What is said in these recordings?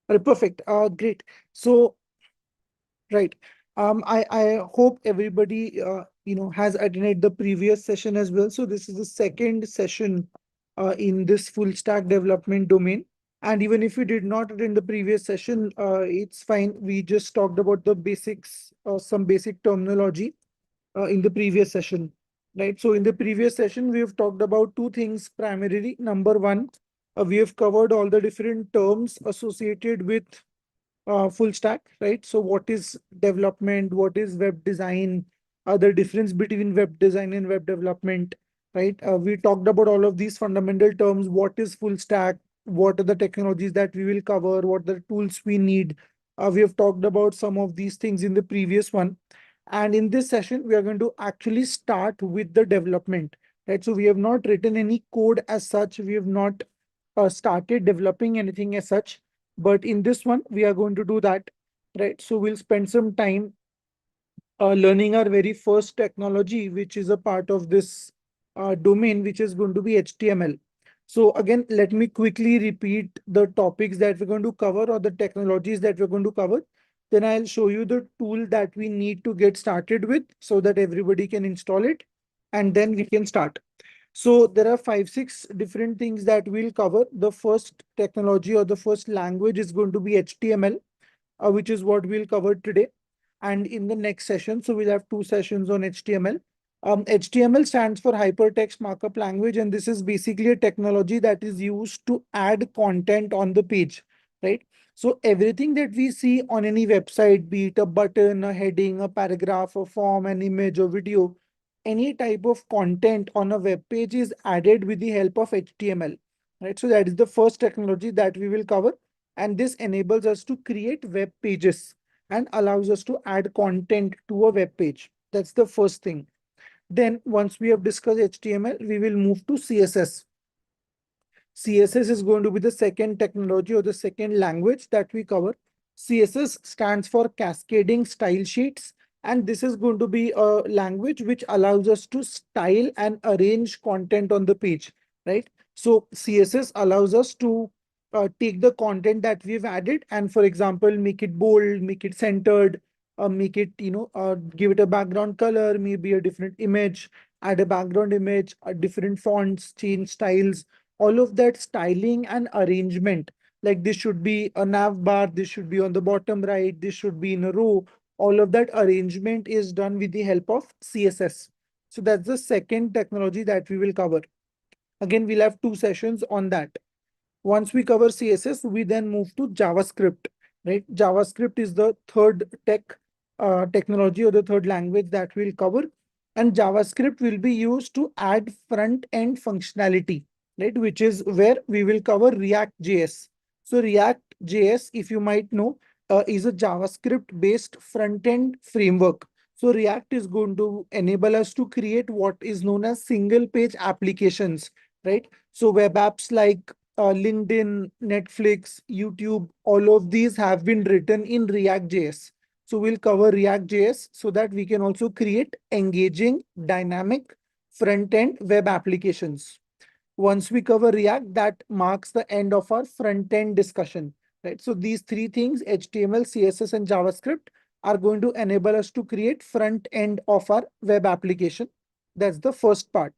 Perfect. Great. So, right. I hope everybody has attended the previous session as well. So this is the second session in this full stack development domain. And even if you did not attend the previous session, it's fine. We just talked about the basics, some basic terminology in the previous session, right? So in the previous session, we have talked about two things primarily. Number one, we have covered all the different terms associated with full stack, right? So what is development? What is web design? The difference between web design and web development, right? We talked about all of these fundamental terms. What is full stack? What are the technologies that we will cover? What are the tools we need? We have talked about some of these things in the previous one. And in this session, we are going to actually start with the development, right? So we have not written any code as such. We have not started developing anything as such. But in this one, we are going to do that, right? So we'll spend some time learning our very first technology, which is a part of this domain, which is going to be HTML. So again, let me quickly repeat the topics that we're going to cover or the technologies that we're going to cover. Then I'll show you the tool that we need to get started with so that everybody can install it. And then we can start. So there are 5, 6 different things that we'll cover. The first technology or the first language is going to be HTML, which is what we'll cover today. And in the next session, so we'll have 2 sessions on HTML. HTML stands for Hypertext Markup Language, and this is basically a technology that is used to add content on the page, right? So everything that we see on any website, be it a button, a heading, a paragraph, a form, an image, or video, any type of content on a web page is added with the help of HTML, right? So that is the first technology that we will cover. And this enables us to create web pages and allows us to add content to a web page. That's the first thing. Then once we have discussed HTML, we will move to CSS. CSS is going to be the second technology or the second language that we cover. CSS stands for Cascading Style Sheets. And this is going to be a language which allows us to style and arrange content on the page, right? So CSS allows us to take the content that we've added and, for example, make it bold, make it centered, make it, give it a background color, maybe a different image, add a background image, different fonts, change styles, all of that styling and arrangement. Like this should be a nav bar, this should be on the bottom right, this should be in a row. All of that arrangement is done with the help of CSS. So that's the second technology that we will cover. Again, we'll have 2 sessions on that. Once we cover CSS, we then move to JavaScript, right? JavaScript is the third technology or the third language that we'll cover. And JavaScript will be used to add front end functionality, right? Which is where we will cover React.js. So React.js, if you might know, is a JavaScript based front end framework. So React is going to enable us to create what is known as single page applications, right? So web apps like LinkedIn, Netflix, YouTube, all of these have been written in React.js. So we'll cover React.js so that we can also create engaging, dynamic front-end web applications. Once we cover React, that marks the end of our front-end discussion, right? So these 3 things, HTML, CSS, and JavaScript, are going to enable us to create front end of our web application. That's the first part.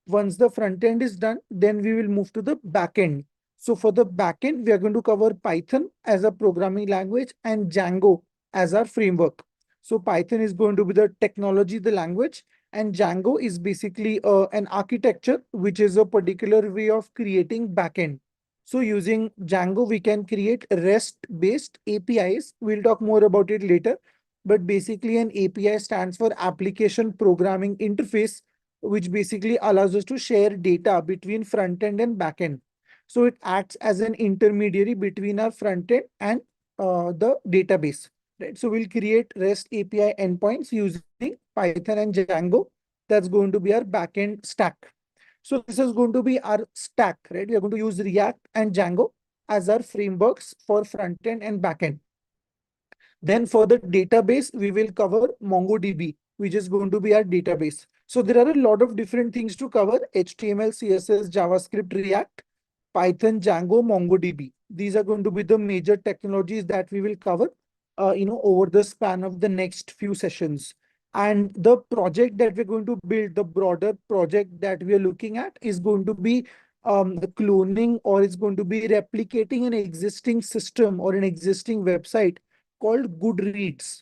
Once the front end is done, then we will move to the back end. So for the back end, we are going to cover Python as a programming language and Django as our framework. So Python is going to be the technology, the language, and Django is basically an architecture, which is a particular way of creating backend. So using Django, we can create REST-based APIs. We'll talk more about it later. But basically, an API stands for Application Programming Interface, which basically allows us to share data between front end and back end. So it acts as an intermediary between our front end and the database. Right. So we'll create REST API endpoints using Python and Django. That's going to be our backend stack. So this is going to be our stack, right? We are going to use React and Django as our frameworks for front end and backend. Then for the database, we will cover MongoDB, which is going to be our database. So there are a lot of different things to cover: HTML, CSS, JavaScript, React, Python, Django, MongoDB. These are going to be the major technologies that we will cover, over the span of the next few sessions. And the project that we're going to build, the broader project that we are looking at, is going to be the cloning, or it's going to be replicating an existing system or an existing website called Goodreads.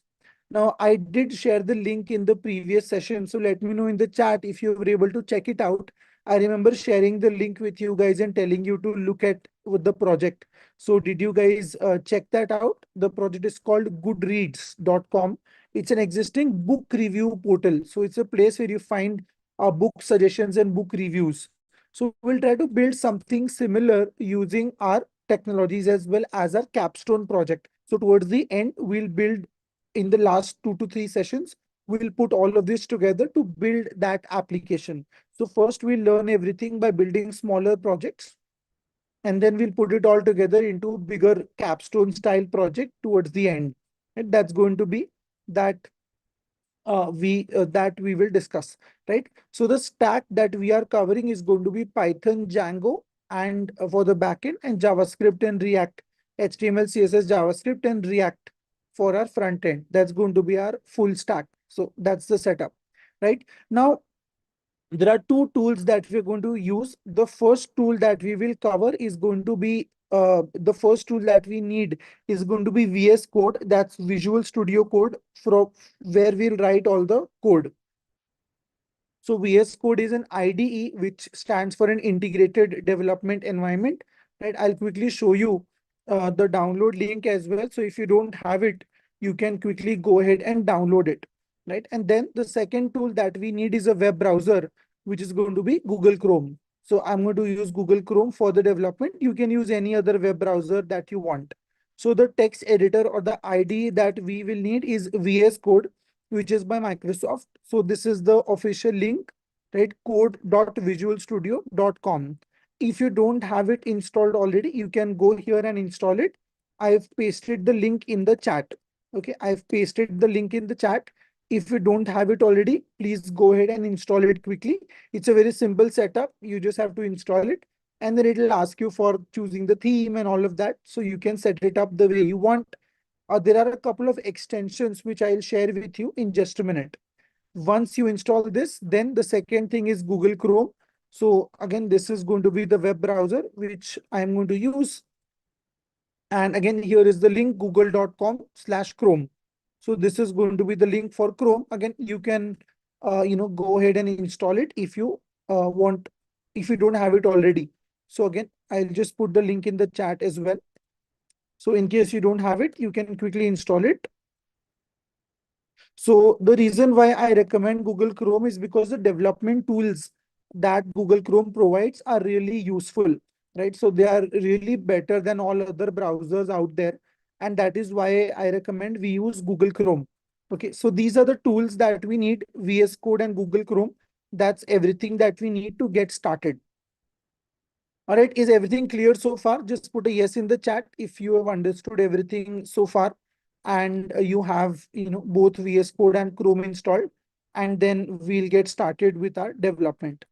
Now, I did share the link in the previous session, so let me know in the chat if you were able to check it out. I remember sharing the link with you guys and telling you to look at with the project. So did you guys check that out? The project is called goodreads.com. It's an existing book review portal. So it's a place where you find book suggestions and book reviews. So we'll try to build something similar using our technologies as well as our capstone project. So towards the end, we'll build in the last 2 to 3 sessions, we'll put all of this together to build that application. So first we'll learn everything by building smaller projects, and then we'll put it all together into bigger capstone style project towards the end. And that's going to be that we will discuss, right? So the stack that we are covering is going to be Python, Django, and for the backend, and JavaScript and React, HTML, CSS, JavaScript, and React for our front end. That's going to be our full stack. So that's the setup, right? Now, there are two tools that we're going to use. The first tool that we will cover is going to be the first tool that we need is going to be VS Code. That's Visual Studio Code, from where we'll write all the code. So VS Code is an IDE, which stands for an integrated development environment. Right? I'll quickly show you the download link as well. So if you don't have it, you can quickly go ahead and download it. Right? And then the second tool that we need is a web browser, which is going to be Google Chrome. So I'm going to use Google Chrome for the development. You can use any other web browser that you want. So the text editor or the IDE that we will need is VS Code, which is by Microsoft. So this is the official link, right? code.visualstudio.com. If you don't have it installed already, you can go here and install it. I've pasted the link in the chat. Okay, I've pasted the link in the chat. If you don't have it already, please go ahead and install it quickly. It's a very simple setup. You just have to install it, and then it'll ask you for choosing the theme and all of that. So you can set it up the way you want. There are a couple of extensions which I'll share with you in just a minute. Once you install this, then the second thing is Google Chrome. So again, this is going to be the web browser which I'm going to use. And again, here is the link, google.com/Chrome. So this is going to be the link for Chrome. Again, you can, go ahead and install it if you want, if you don't have it already. So again, I'll just put the link in the chat as well. So in case you don't have it, you can quickly install it. So the reason why I recommend Google Chrome is because the development tools that Google Chrome provides are really useful, right? So they are really better than all other browsers out there. And that is why I recommend we use Google Chrome. Okay, so these are the tools that we need, VS Code and Google Chrome. That's everything that we need to get started. All right, is everything clear so far? Just put a yes in the chat if you have understood everything so far, and you have, both VS Code and Chrome installed, and then we'll get started with our development.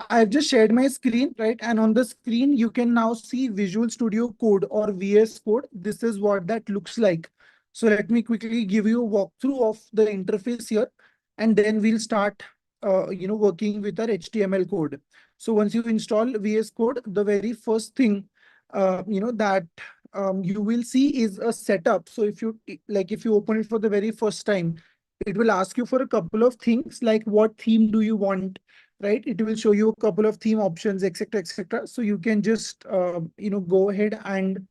I've just shared my screen, right? And on the screen, you can now see Visual Studio Code or VS Code. This is what that looks like. So let me quickly give you a walkthrough of the interface here, and then we'll start, working with our HTML code. So once you install VS Code, the very first thing, that you will see is a setup. So if you open it for the very first time, it will ask you for a couple of things like what theme do you want? right? It will show you a couple of theme options, etc., etc. So you can just go ahead and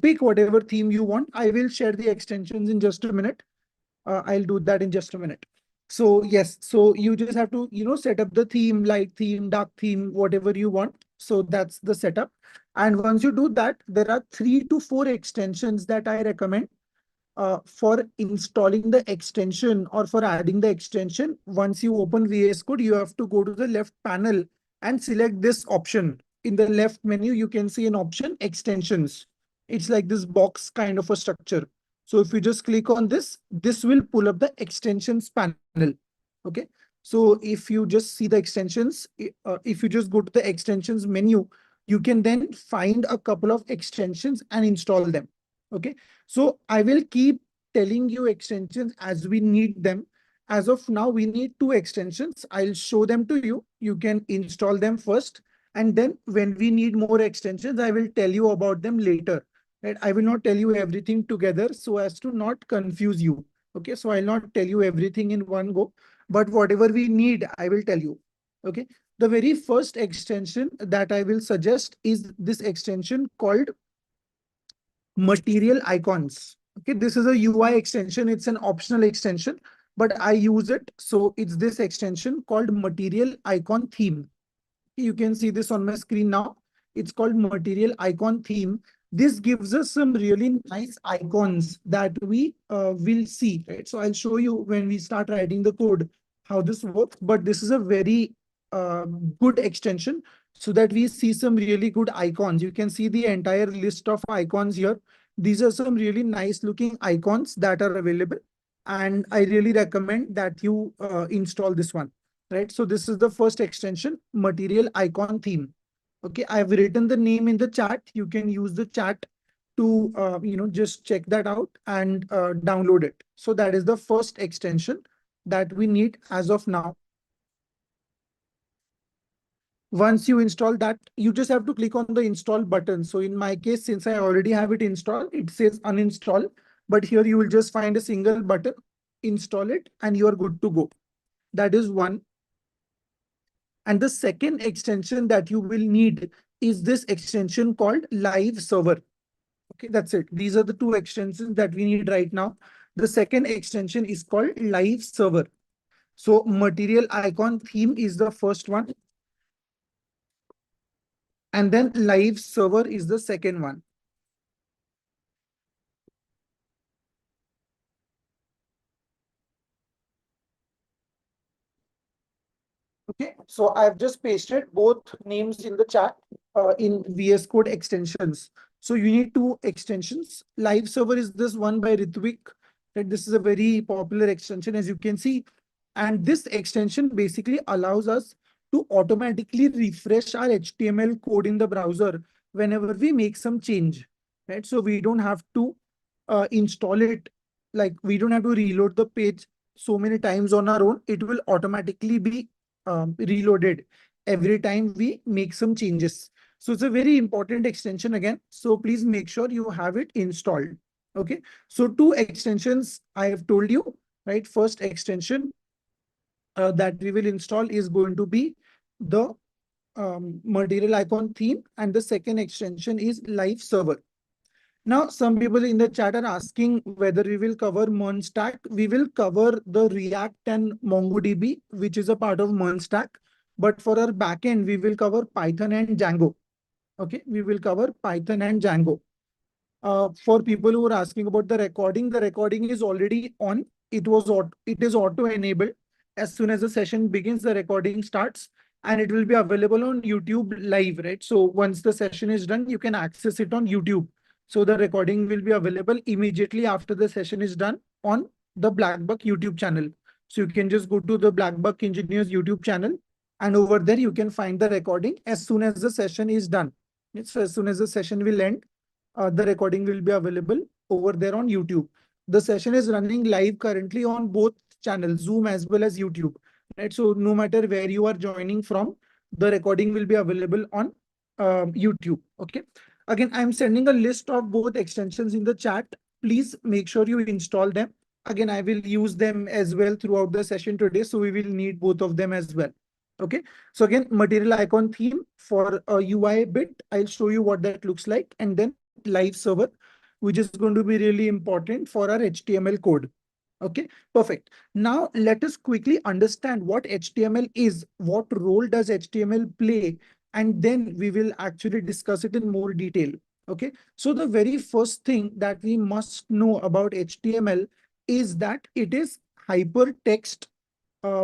pick whatever theme you want. I will share the extensions in just a minute. I'll do that in just a minute. So yes, so you just have to, set up the theme, light theme, dark theme, whatever you want. So that's the setup. And once you do that, there are 3 to 4 extensions that I recommend for installing the extension or for adding the extension. Once you open VS Code, you have to go to the left panel and select this option. In the left menu, you can see an option extensions. It's like this box kind of a structure. So if you just click on this, this will pull up the extensions panel. Okay. So if you just see the extensions, if you just go to the extensions menu, you can then find a couple of extensions and install them. Okay. So I will keep telling you extensions as we need them. As of now, we need 2 extensions. I'll show them to you. You can install them first. And then when we need more extensions, I will tell you about them later. Right? I will not tell you everything together so as to not confuse you. Okay, so I'll not tell you everything in one go, but whatever we need, I will tell you. Okay, the very first extension that I will suggest is this extension called material icons. Okay, this is a UI extension. It's an optional extension, but I use it. So it's this extension called material icon theme. You can see this on my screen now. It's called material icon theme. This gives us some really nice icons that we will see, right? So I'll show you when we start writing the code how this works, but this is a very uh, good extension so that we see some really good icons. You can see the entire list of icons here. These are some really nice looking icons that are available. And I really recommend that you install this one, right? So this is the first extension, material icon theme. Okay, I've written the name in the chat. You can use the chat to, just check that out and download it. So that is the first extension that we need as of now. Once you install that, you just have to click on the install button. So in my case, since I already have it installed, it says uninstall, but here you will just find a single button, install it, and you are good to go. That is one. And the second extension that you will need is this extension called live server. Okay, that's it. These are the 2 extensions that we need right now. The second extension is called live server. So material icon theme is the first one. And then live server is the second one. Okay, so I've just pasted both names in the chat in VS Code extensions. So you need 2 extensions. Live server is this one by Ritvik. Right? This is a very popular extension, as you can see. And this extension basically allows us to automatically refresh our HTML code in the browser whenever we make some change. Right? So we don't have to install it, like we don't have to reload the page so many times on our own. It will automatically be reloaded every time we make some changes. So it's a very important extension again. So please make sure you have it installed. Okay. So 2 extensions I have told you, right? First extension that we will install is going to be the material icon theme, and the second extension is live server. Now, some people in the chat are asking whether we will cover MERN stack. We will cover the React and MongoDB, which is a part of MERN stack. But for our backend, we will cover Python and Django. Okay, we will cover Python and Django. For people who are asking about the recording is already on. It is auto enabled. As soon as the session begins, the recording starts, and it will be available on YouTube live, right? So once the session is done, you can access it on YouTube. So the recording will be available immediately after the session is done on the Blackbuck YouTube channel. So you can just go to the Blackbuck Engineers YouTube channel, and over there you can find the recording as soon as the session is done. So as soon as the session will end, the recording will be available over there on YouTube. The session is running live currently on both channels, Zoom as well as YouTube. Right? So no matter where you are joining from, the recording will be available on YouTube. Okay. Again, I'm sending a list of both extensions in the chat. Please make sure you install them. Again, I will use them as well throughout the session today. So we will need both of them as well. Okay, so again, material icon theme for a UI bit. I'll show you what that looks like, and then live server, which is going to be really important for our HTML code. Okay, perfect. Now let us quickly understand what HTML is, what role does HTML play, and then we will actually discuss it in more detail. Okay, so the very first thing that we must know about HTML is that it is hypertext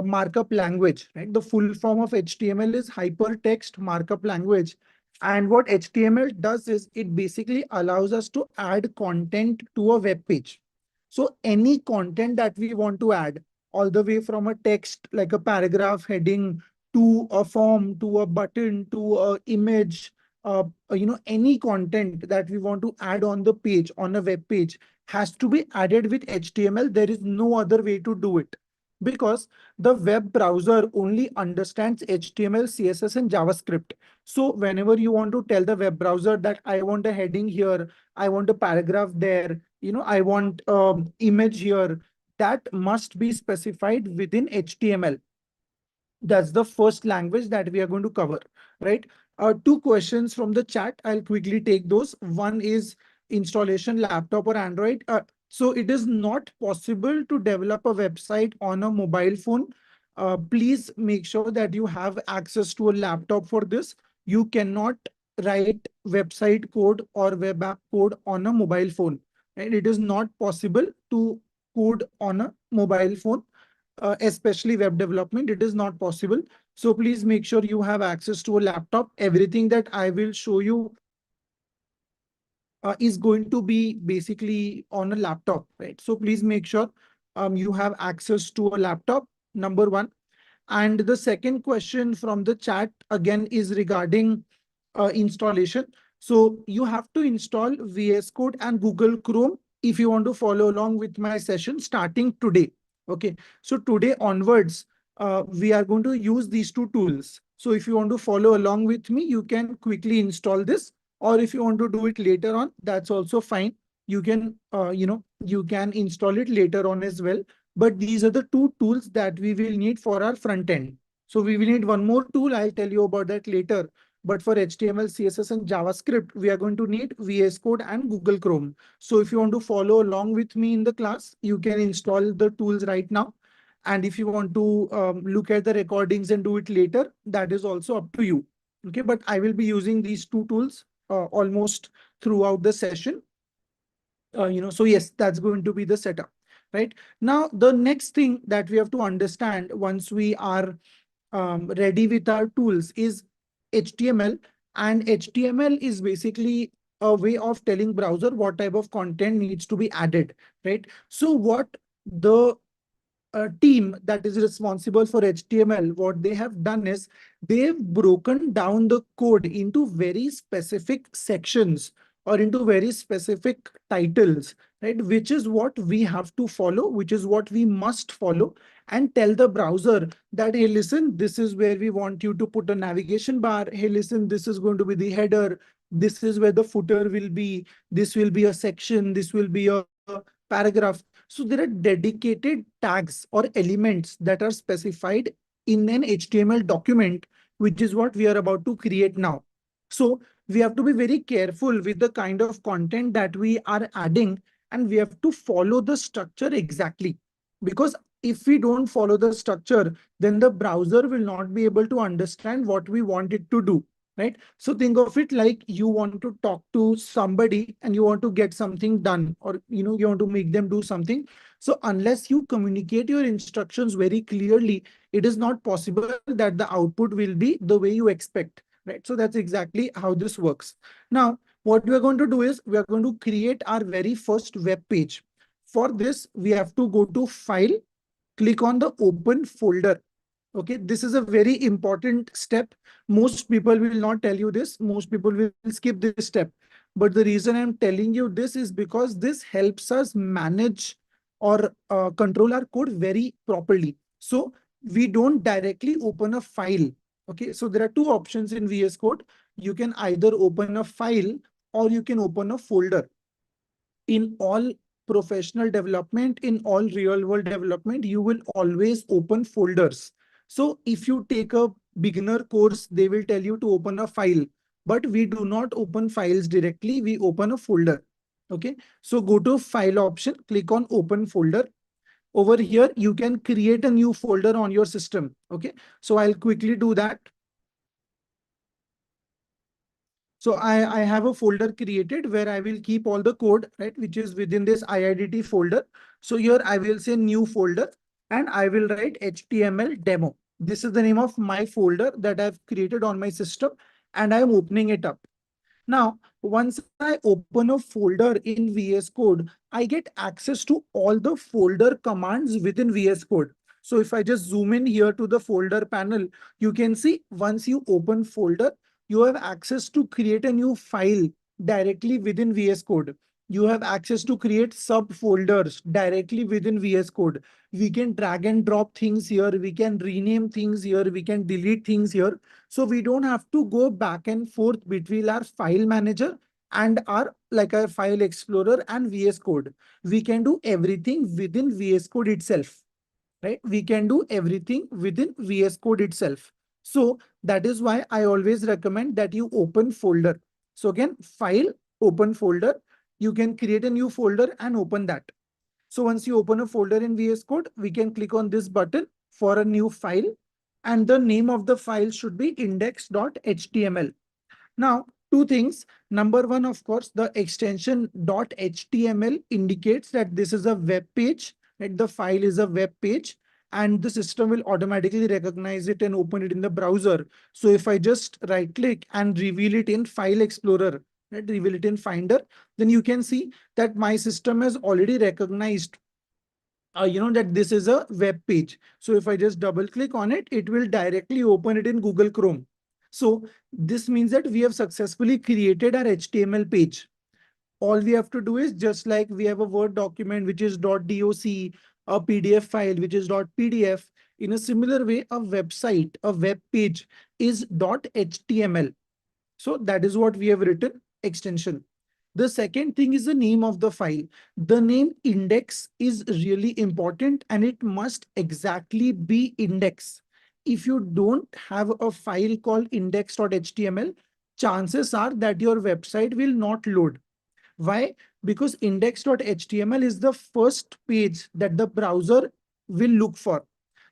markup language, right? The full form of HTML is hypertext markup language. And what HTML does is it basically allows us to add content to a web page. So any content that we want to add, all the way from a text like a paragraph heading to a form, to a button, to a image, any content that we want to add on the page, on a web page, has to be added with HTML. There is no other way to do it because the web browser only understands HTML, CSS, and JavaScript. So whenever you want to tell the web browser that I want a heading here, I want a paragraph there, I want image here, that must be specified within HTML. That's the first language that we are going to cover, right? Two questions from the chat. I'll quickly take those. One is installation laptop or Android. So it is not possible to develop a website on a mobile phone. Please make sure that you have access to a laptop for this. You cannot write website code or web app code on a mobile phone. And it is not possible to code on a mobile phone, especially web development. It is not possible. So please make sure you have access to a laptop. Everything that I will show you is going to be basically on a laptop, right? So please make sure you have access to a laptop, number one. And the second question from the chat again is regarding installation. So you have to install VS Code and Google Chrome if you want to follow along with my session starting today. Okay, so today onwards, we are going to use these two tools. So if you want to follow along with me, you can quickly install this, or if you want to do it later on, that's also fine. You can install it later on as well. But these are the two tools that we will need for our front end. So we will need one more tool. I'll tell you about that later. But for HTML, CSS, and JavaScript, we are going to need VS Code and Google Chrome. So if you want to follow along with me in the class, you can install the tools right now. And if you want to look at the recordings and do it later, that is also up to you. Okay, but I will be using these two tools almost throughout the session. So yes, that's going to be the setup. Right now, the next thing that we have to understand once we are ready with our tools is HTML. And HTML is basically a way of telling browser what type of content needs to be added, right? So what the team that is responsible for HTML, what they have done is they've broken down the code into very specific sections or into very specific titles, right? Which is what we have to follow, which is what we must follow, and tell the browser that, hey, listen, this is where we want you to put a navigation bar. Hey, listen, this is going to be the header. This is where the footer will be. This will be a section. This will be a paragraph. So there are dedicated tags or elements that are specified in an HTML document, which is what we are about to create now. So we have to be very careful with the kind of content that we are adding, and we have to follow the structure exactly. Because if we don't follow the structure, then the browser will not be able to understand what we want it to do. Right? So think of it like you want to talk to somebody and you want to get something done, or you want to make them do something. So unless you communicate your instructions very clearly, it is not possible that the output will be the way you expect. Right? So that's exactly how this works. Now, what we are going to do is we are going to create our very first web page. For this, we have to go to File, click on the Open folder. Okay, this is a very important step. Most people will not tell you this. Most people will skip this step. But the reason I'm telling you this is because this helps us manage or control our code very properly. So we don't directly open a file. Okay, so there are two options in VS Code. You can either open a file or you can open a folder. In all professional development, in all real world development, you will always open folders. So if you take a beginner course, they will tell you to open a file, but we do not open files directly. We open a folder. Okay. So go to file option, click on open folder. Over here, you can create a new folder on your system. Okay. So I'll quickly do that. So I have a folder created where I will keep all the code, right, which is within this IIDT folder. So here I will say new folder and I will write HTML demo. This is the name of my folder that I've created on my system and I'm opening it up. Now, once I open a folder in VS Code, I get access to all the folder commands within VS Code. So if I just zoom in here to the folder panel, you can see once you open folder, you have access to create a new file directly within VS Code. You have access to create subfolders directly within VS Code. We can drag and drop things here. We can rename things here. We can delete things here. So we don't have to go back and forth between our file manager and our file explorer and VS Code. We can do everything within VS Code itself, right? We can do everything within VS Code itself. So that is why I always recommend that you open folder. So again, file, open folder. You can create a new folder and open that. So once you open a folder in VS Code, we can click on this button for a new file. And the name of the file should be index.html. Now, two things. Number one, of course, the extension .html indicates that this is a web page, that the file is a web page, and the system will automatically recognize it and open it in the browser. So if I just right click and reveal it in File Explorer, right, reveal it in Finder, then you can see that my system has already recognized that this is a web page. So if I just double click on it, it will directly open it in Google Chrome. So this means that we have successfully created our HTML page. All we have to do is just like we have a Word document, which is .doc, a PDF file, which is .pdf. In a similar way, a website, a web page is .html. So that is what we have written, extension. The second thing is the name of the file. The name index is really important and it must exactly be index. If you don't have a file called index.html, chances are that your website will not load. Why? Because index.html is the first page that the browser will look for.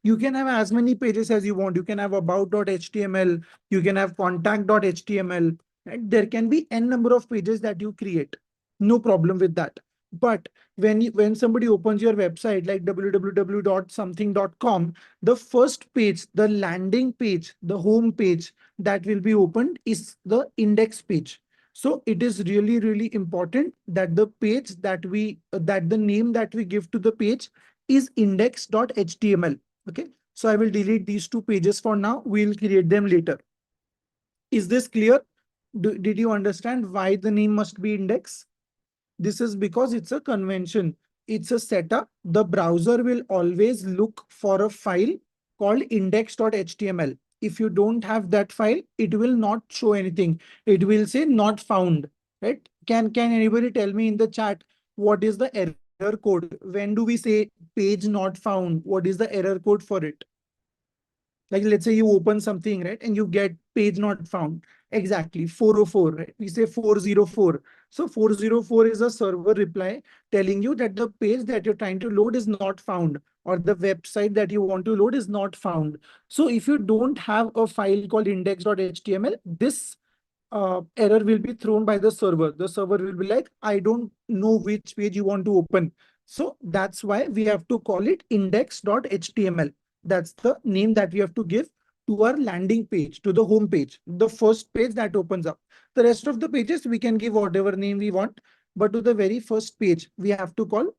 You can have as many pages as you want. You can have about.html, you can have contact.html, and there can be n number of pages that you create. No problem with that. But when somebody opens your website like www.something.com, the first page, the landing page, the home page that will be opened is the index page. So it is really, really important that the page that the name that we give to the page is index.html. Okay. So I will delete these two pages for now. We'll create them later. Is this clear? Did you understand why the name must be index? This is because it's a convention. It's a setup. The browser will always look for a file called index.html. If you don't have that file, it will not show anything. It will say not found, right? Can anybody tell me in the chat what is the error code? When do we say page not found? What is the error code for it? Like let's say you open something, right? And you get page not found. Exactly, 404, right? We say 404. So 404 is a server reply telling you that the page that you're trying to load is not found, or the website that you want to load is not found. So if you don't have a file called index.html, this error will be thrown by the server. The server will be like, I don't know which page you want to open. So that's why we have to call it index.html. That's the name that we have to give to our landing page, to the home page, the first page that opens up. The rest of the pages, we can give whatever name we want. But to the very first page, we have to call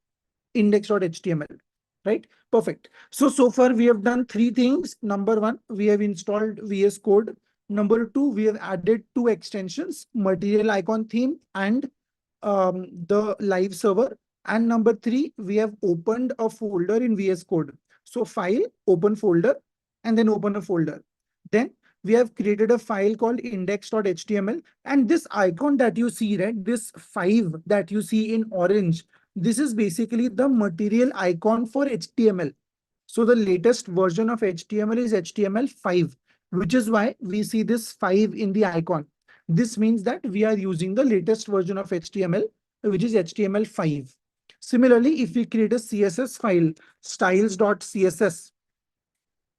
index.html, right? Perfect. So far we have done three things. Number one, we have installed VS Code. Number two, we have added two extensions, material icon theme and the live server. And number three, we have opened a folder in VS Code. So file, open folder, and then open a folder. Then we have created a file called index.html. And this icon that you see, right, this 5 that you see in orange, this is basically the material icon for HTML. So the latest version of HTML is HTML5. which is why we see this 5 in the icon. This means that we are using the latest version of HTML, which is HTML5. Similarly, if we create a CSS file, styles.css,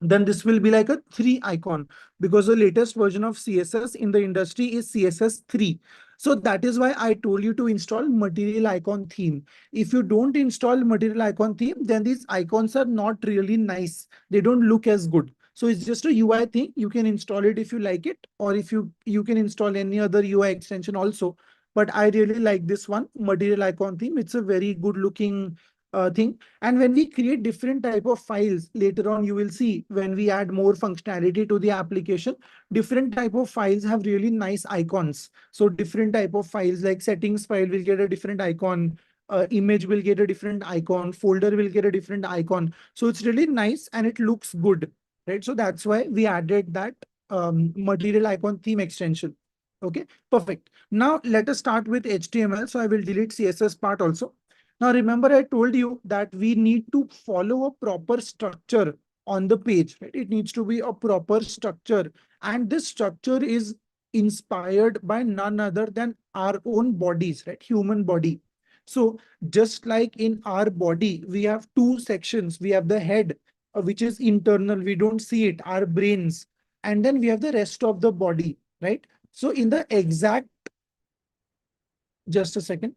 then this will be like a 3 icon, because the latest version of CSS in the industry is CSS 3. So that is why I told you to install material icon theme. If you don't install material icon theme, then these icons are not really nice. They don't look as good. So it's just a UI thing. You can install it if you like it, or if you can install any other UI extension also. But I really like this one, material icon theme. It's a very good looking thing. And when we create different type of files later on, you will see when we add more functionality to the application, different type of files have really nice icons. So different type of files like settings file will get a different icon, image will get a different icon, folder will get a different icon. So it's really nice and it looks good, right? So that's why we added that material icon theme extension. Okay, perfect. Now let us start with HTML. So I will delete CSS part also. Now, remember, I told you that we need to follow a proper structure on the page, right? It needs to be a proper structure. And this structure is inspired by none other than our own bodies, right? Human body. So just like in our body, we have two sections. We have the head, which is internal. We don't see it, our brains. And then we have the rest of the body, right? So in the exact, just a second.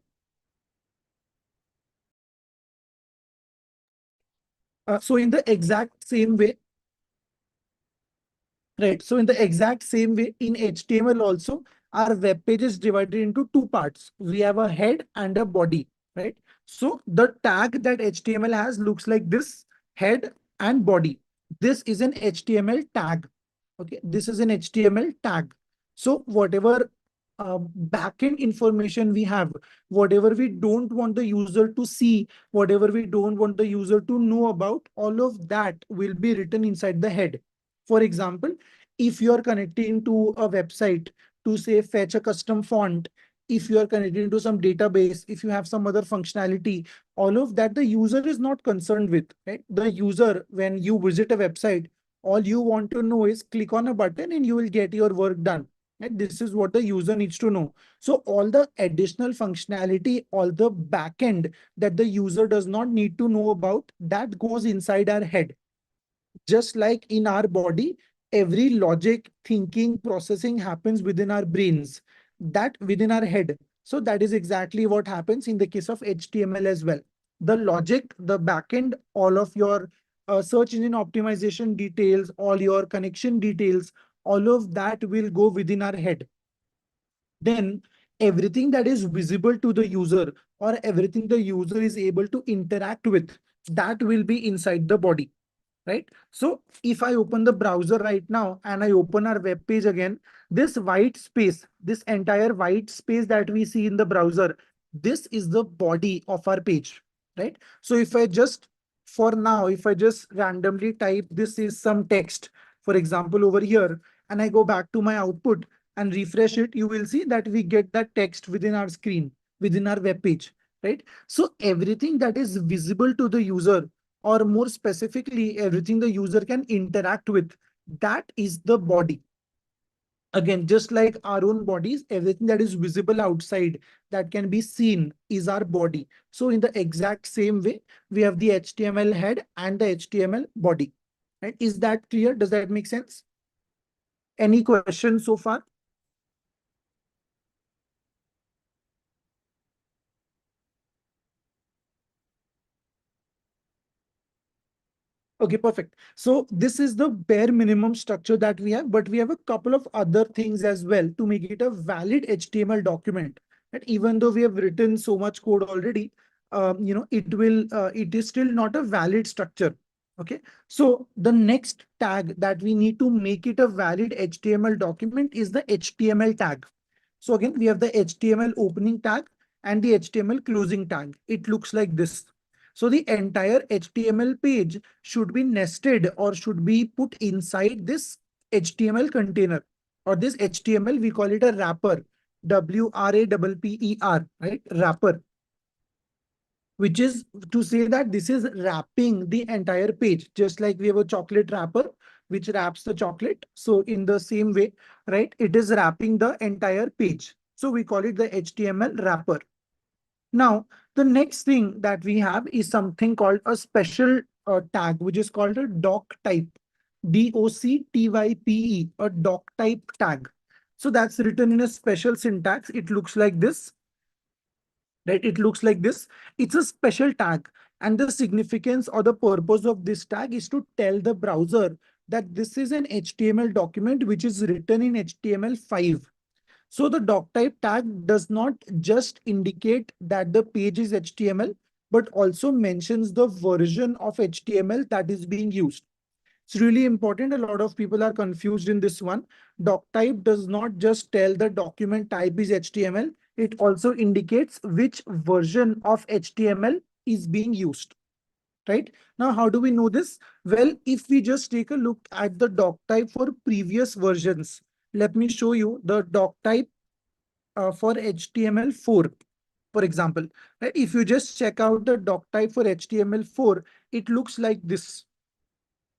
So in the exact same way, right. So in the exact same way in HTML also, our web page is divided into two parts. We have a head and a body, right? So the tag that HTML has looks like this: head and body. This is an HTML tag. Okay, this is an HTML tag. So whatever backend information we have, whatever we don't want the user to see, whatever we don't want the user to know about, all of that will be written inside the head. For example, if you are connecting to a website to say fetch a custom font, if you are connecting to some database, if you have some other functionality, all of that the user is not concerned with, right? The user, when you visit a website, all you want to know is click on a button and you will get your work done. Right? This is what the user needs to know. So all the additional functionality, all the backend that the user does not need to know about, that goes inside our head. Just like in our body, every logic, thinking, processing happens within our brains, that within our head. So that is exactly what happens in the case of HTML as well. The logic, the backend, all of your search engine optimization details, all your connection details, all of that will go within our head. Then everything that is visible to the user, or everything the user is able to interact with, that will be inside the body, right? So if I open the browser right now and I open our web page again, this white space, this entire white space that we see in the browser, this is the body of our page, right? So if I just, for now, if I just randomly type this is some text, for example, over here, and I go back to my output and refresh it, you will see that we get that text within our screen, within our web page, right? So everything that is visible to the user, or more specifically, everything the user can interact with, that is the body. Again, just like our own bodies, everything that is visible outside that can be seen is our body. So in the exact same way, we have the HTML head and the HTML body. Right? Is that clear? Does that make sense? Any questions so far? Okay, perfect. So this is the bare minimum structure that we have, but we have a couple of other things as well to make it a valid HTML document. And even though we have written so much code already, it is still not a valid structure. Okay. So the next tag that we need to make it a valid HTML document is the HTML tag. So again, we have the HTML opening tag and the HTML closing tag. It looks like this. So the entire HTML page should be nested or should be put inside this HTML container, or this HTML, we call it a wrapper, WRAPPER, right? Wrapper, which is to say that this is wrapping the entire page. Just like we have a chocolate wrapper, which wraps the chocolate. So in the same way, right, it is wrapping the entire page. So we call it the HTML wrapper. Now, the next thing that we have is something called a special tag, which is called a doc type. DOCTYPE, a doc type tag. So that's written in a special syntax. It looks like this, right? It looks like this. It's a special tag. And the significance or the purpose of this tag is to tell the browser that this is an HTML document which is written in HTML5. So the doc type tag does not just indicate that the page is HTML, but also mentions the version of HTML that is being used. It's really important. A lot of people are confused in this one. Doc type does not just tell the document type is HTML. It also indicates which version of HTML is being used. Right now, how do we know this? Well, if we just take a look at the doc type for previous versions, let me show you the doc type for HTML4, for example. Right? If you just check out the doc type for HTML4, it looks like this.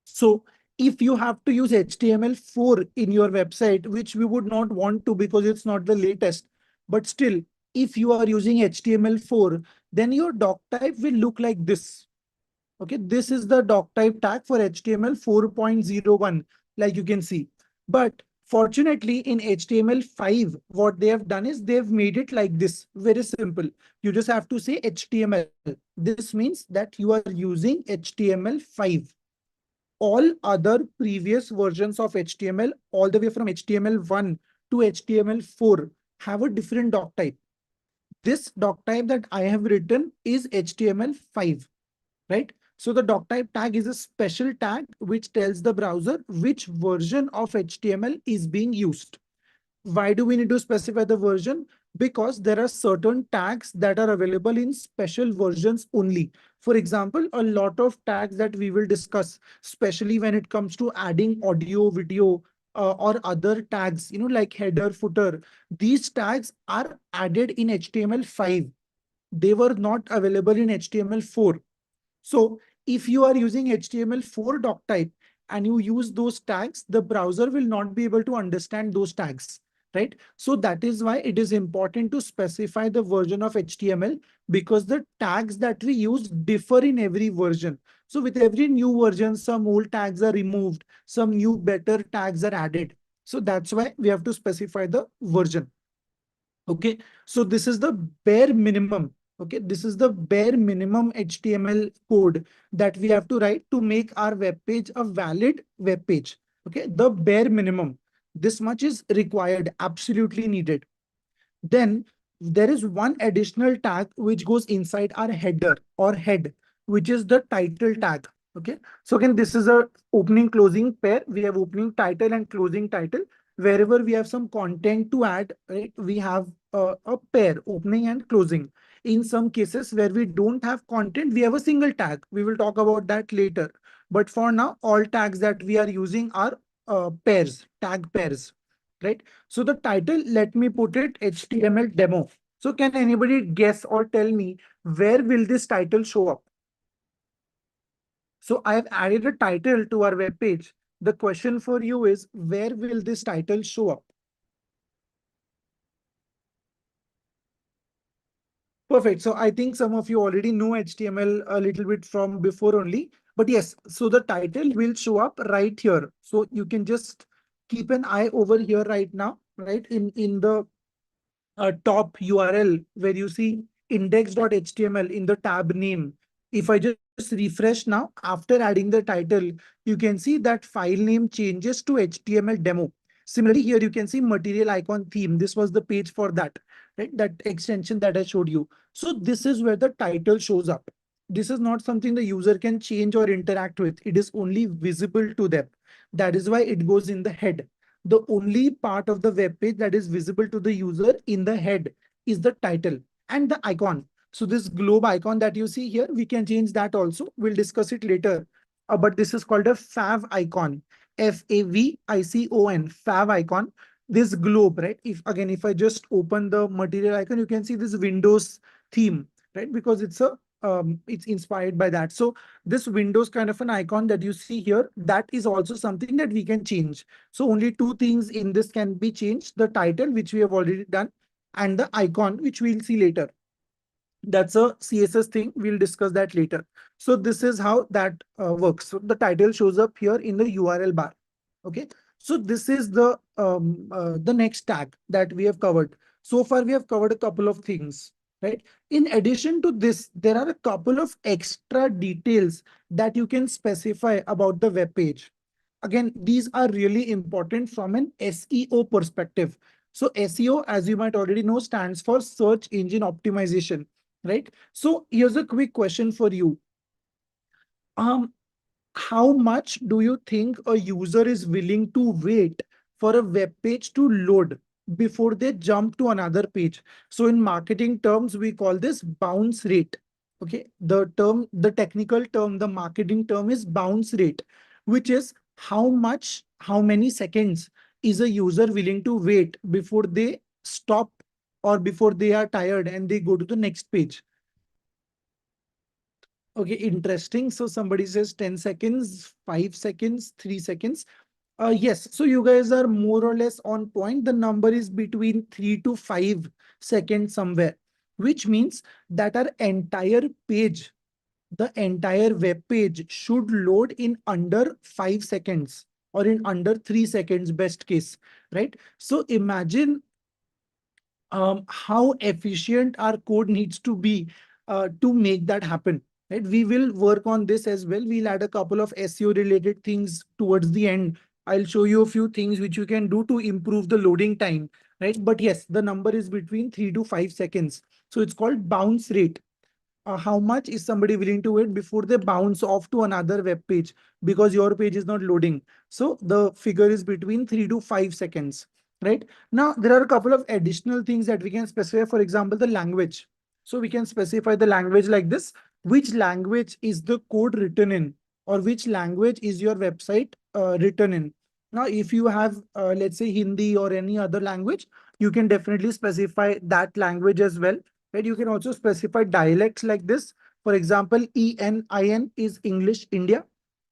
So if you have to use HTML4 in your website, which we would not want to because it's not the latest, but still, if you are using HTML4, then your doc type will look like this. Okay, this is the doc type tag for HTML 4.01, like you can see. But fortunately, in HTML5, what they have done is they've made it like this. Very simple. You just have to say HTML. This means that you are using HTML5. All other previous versions of HTML, all the way from HTML1 to HTML4, have a different doc type. This doc type that I have written is HTML5. Right? So the doc type tag is a special tag which tells the browser which version of HTML is being used. Why do we need to specify the version? Because there are certain tags that are available in special versions only. For example, a lot of tags that we will discuss, especially when it comes to adding audio, video, or other tags, like header, footer. These tags are added in HTML5. They were not available in HTML4. So if you are using HTML4 doc type and you use those tags, the browser will not be able to understand those tags, right? So that is why it is important to specify the version of HTML, because the tags that we use differ in every version. So with every new version, some old tags are removed, some new better tags are added. So that's why we have to specify the version. Okay, so this is the bare minimum. Okay, this is the bare minimum HTML code that we have to write to make our web page a valid web page. Okay, the bare minimum. This much is required, absolutely needed. Then there is one additional tag which goes inside our header or head, which is the title tag. Okay. So again, this is a opening closing pair. We have opening title and closing title. Wherever we have some content to add, right, we have a pair, opening and closing. In some cases where we don't have content, we have a single tag. We will talk about that later. But for now, all tags that we are using are pairs, tag pairs, right? So the title, let me put it HTML demo. So can anybody guess or tell me where will this title show up? So I have added a title to our web page. The question for you is, where will this title show up? Perfect. So I think some of you already know HTML a little bit from before only. But yes, so the title will show up right here. So you can just keep an eye over here right now, right? In the top URL where you see index.html in the tab name. If I just refresh now, after adding the title, you can see that file name changes to HTML demo. Similarly, here you can see material icon theme. This was the page for that, right? That extension that I showed you. So this is where the title shows up. This is not something the user can change or interact with. It is only visible to them. That is why it goes in the head. The only part of the web page that is visible to the user in the head is the title and the icon. So this globe icon that you see here, we can change that also. We'll discuss it later. But this is called a fav icon. FAVICON, fav icon. This globe, right? If I just open the material icon, you can see this Windows theme, right? Because it's a it's inspired by that. So this Windows kind of an icon that you see here, that is also something that we can change. So only two things in this can be changed: the title, which we have already done, and the icon, which we'll see later. That's a CSS thing. We'll discuss that later. So this is how that works. So the title shows up here in the URL bar. Okay. So this is the next tag that we have covered. So far, we have covered a couple of things, right? In addition to this, there are a couple of extra details that you can specify about the web page. Again, these are really important from an SEO perspective. So SEO, as you might already know, stands for search engine optimization, right? So here's a quick question for you. Um, how much do you think a user is willing to wait for a web page to load before they jump to another page? So in marketing terms, we call this bounce rate. Okay, the technical term, the marketing term is bounce rate, which is how many seconds is a user willing to wait before they stop or before they are tired and they go to the next page. Okay, interesting. So somebody says 10 seconds, 5 seconds, 3 seconds. Yes, so you guys are more or less on point. The number is between 3 to 5 seconds somewhere, which means that our entire page, the entire web page should load in under 5 seconds or in under 3 seconds, best case, right? So imagine how efficient our code needs to be to make that happen. Right? We will work on this as well. We'll add a couple of SEO related things towards the end. I'll show you a few things which you can do to improve the loading time. Right? But yes, the number is between 3 to 5 seconds. So it's called bounce rate. How much is somebody willing to wait before they bounce off to another web page because your page is not loading. So the figure is between 3 to 5 seconds, right? Now, there are a couple of additional things that we can specify. For example, the language. So we can specify the language like this. Which language is the code written in, or which language is your website written in? Now, if you have, let's say, Hindi or any other language, you can definitely specify that language as well, right? You can also specify dialects like this. For example, ENIN is English India.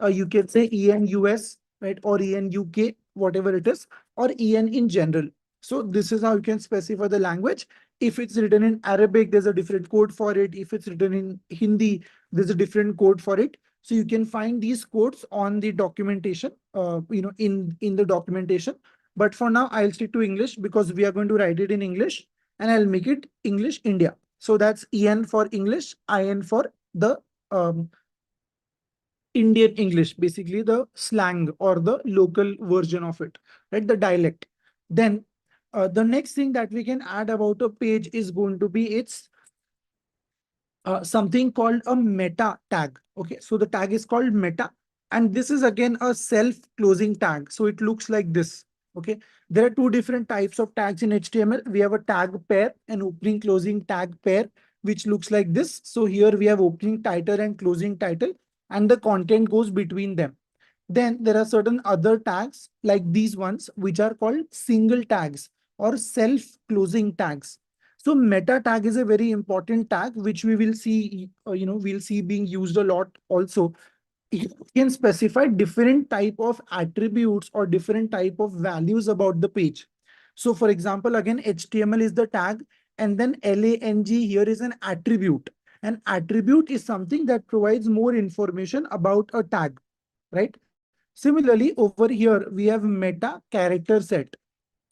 You can say EN US, right? Or EN UK, whatever it is, or EN in general. So this is how you can specify the language. If it's written in Arabic, there's a different code for it. If it's written in Hindi, there's a different code for it. So you can find these codes on the documentation, in the documentation. But for now, I'll stick to English because we are going to write it in English, and I'll make it English India. So that's EN for English, IN for the Indian English, basically the slang or the local version of it, right? The dialect. Then the next thing that we can add about a page is going to be its something called a meta tag. Okay, so the tag is called meta, and this is again a self-closing tag. So it looks like this. Okay, there are two different types of tags in HTML. We have a tag pair, an opening closing tag pair, which looks like this. So here we have opening title and closing title, and the content goes between them. Then there are certain other tags like these ones, which are called single tags or self-closing tags. So meta tag is a very important tag, which we will see, we'll see being used a lot also. It can specify different type of attributes or different type of values about the page. So for example, again, HTML is the tag, and then lang here is an attribute. An attribute is something that provides more information about a tag, right? Similarly, over here, we have meta character set.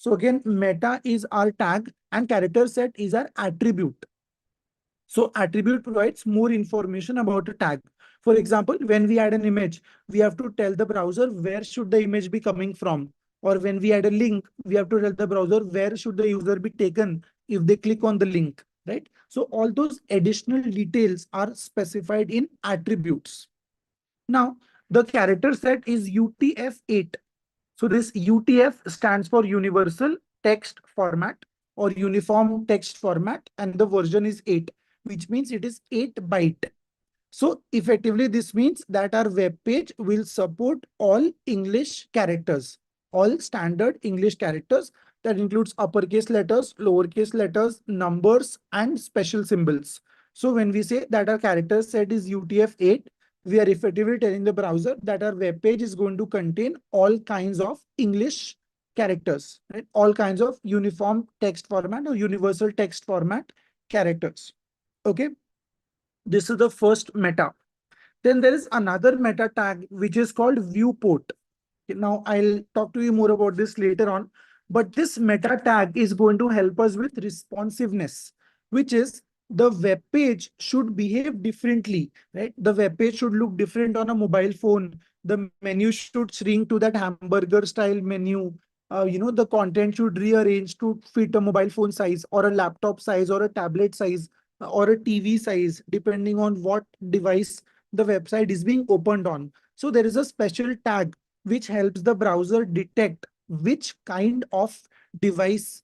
So again, meta is our tag and character set is our attribute. So attribute provides more information about a tag. For example, when we add an image, we have to tell the browser where should the image be coming from. Or when we add a link, we have to tell the browser where should the user be taken if they click on the link, right? So all those additional details are specified in attributes. Now, the character set is UTF-8. So this UTF stands for Universal Text Format or Uniform Text Format, and the version is 8, which means it is 8 byte. So effectively, this means that our web page will support all English characters, all standard English characters. That includes uppercase letters, lowercase letters, numbers, and special symbols. So when we say that our character set is UTF-8, we are effectively telling the browser that our web page is going to contain all kinds of English characters, right? All kinds of uniform text format or universal text format characters. Okay. This is the first meta. Then there is another meta tag, which is called viewport. Now, I'll talk to you more about this later on, but this meta tag is going to help us with responsiveness, which is the web page should behave differently, right? The web page should look different on a mobile phone. The menu should shrink to that hamburger style menu. The content should rearrange to fit a mobile phone size or a laptop size or a tablet size or a TV size, depending on what device the website is being opened on. So there is a special tag which helps the browser detect which kind of device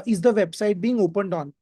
is the website being opened on.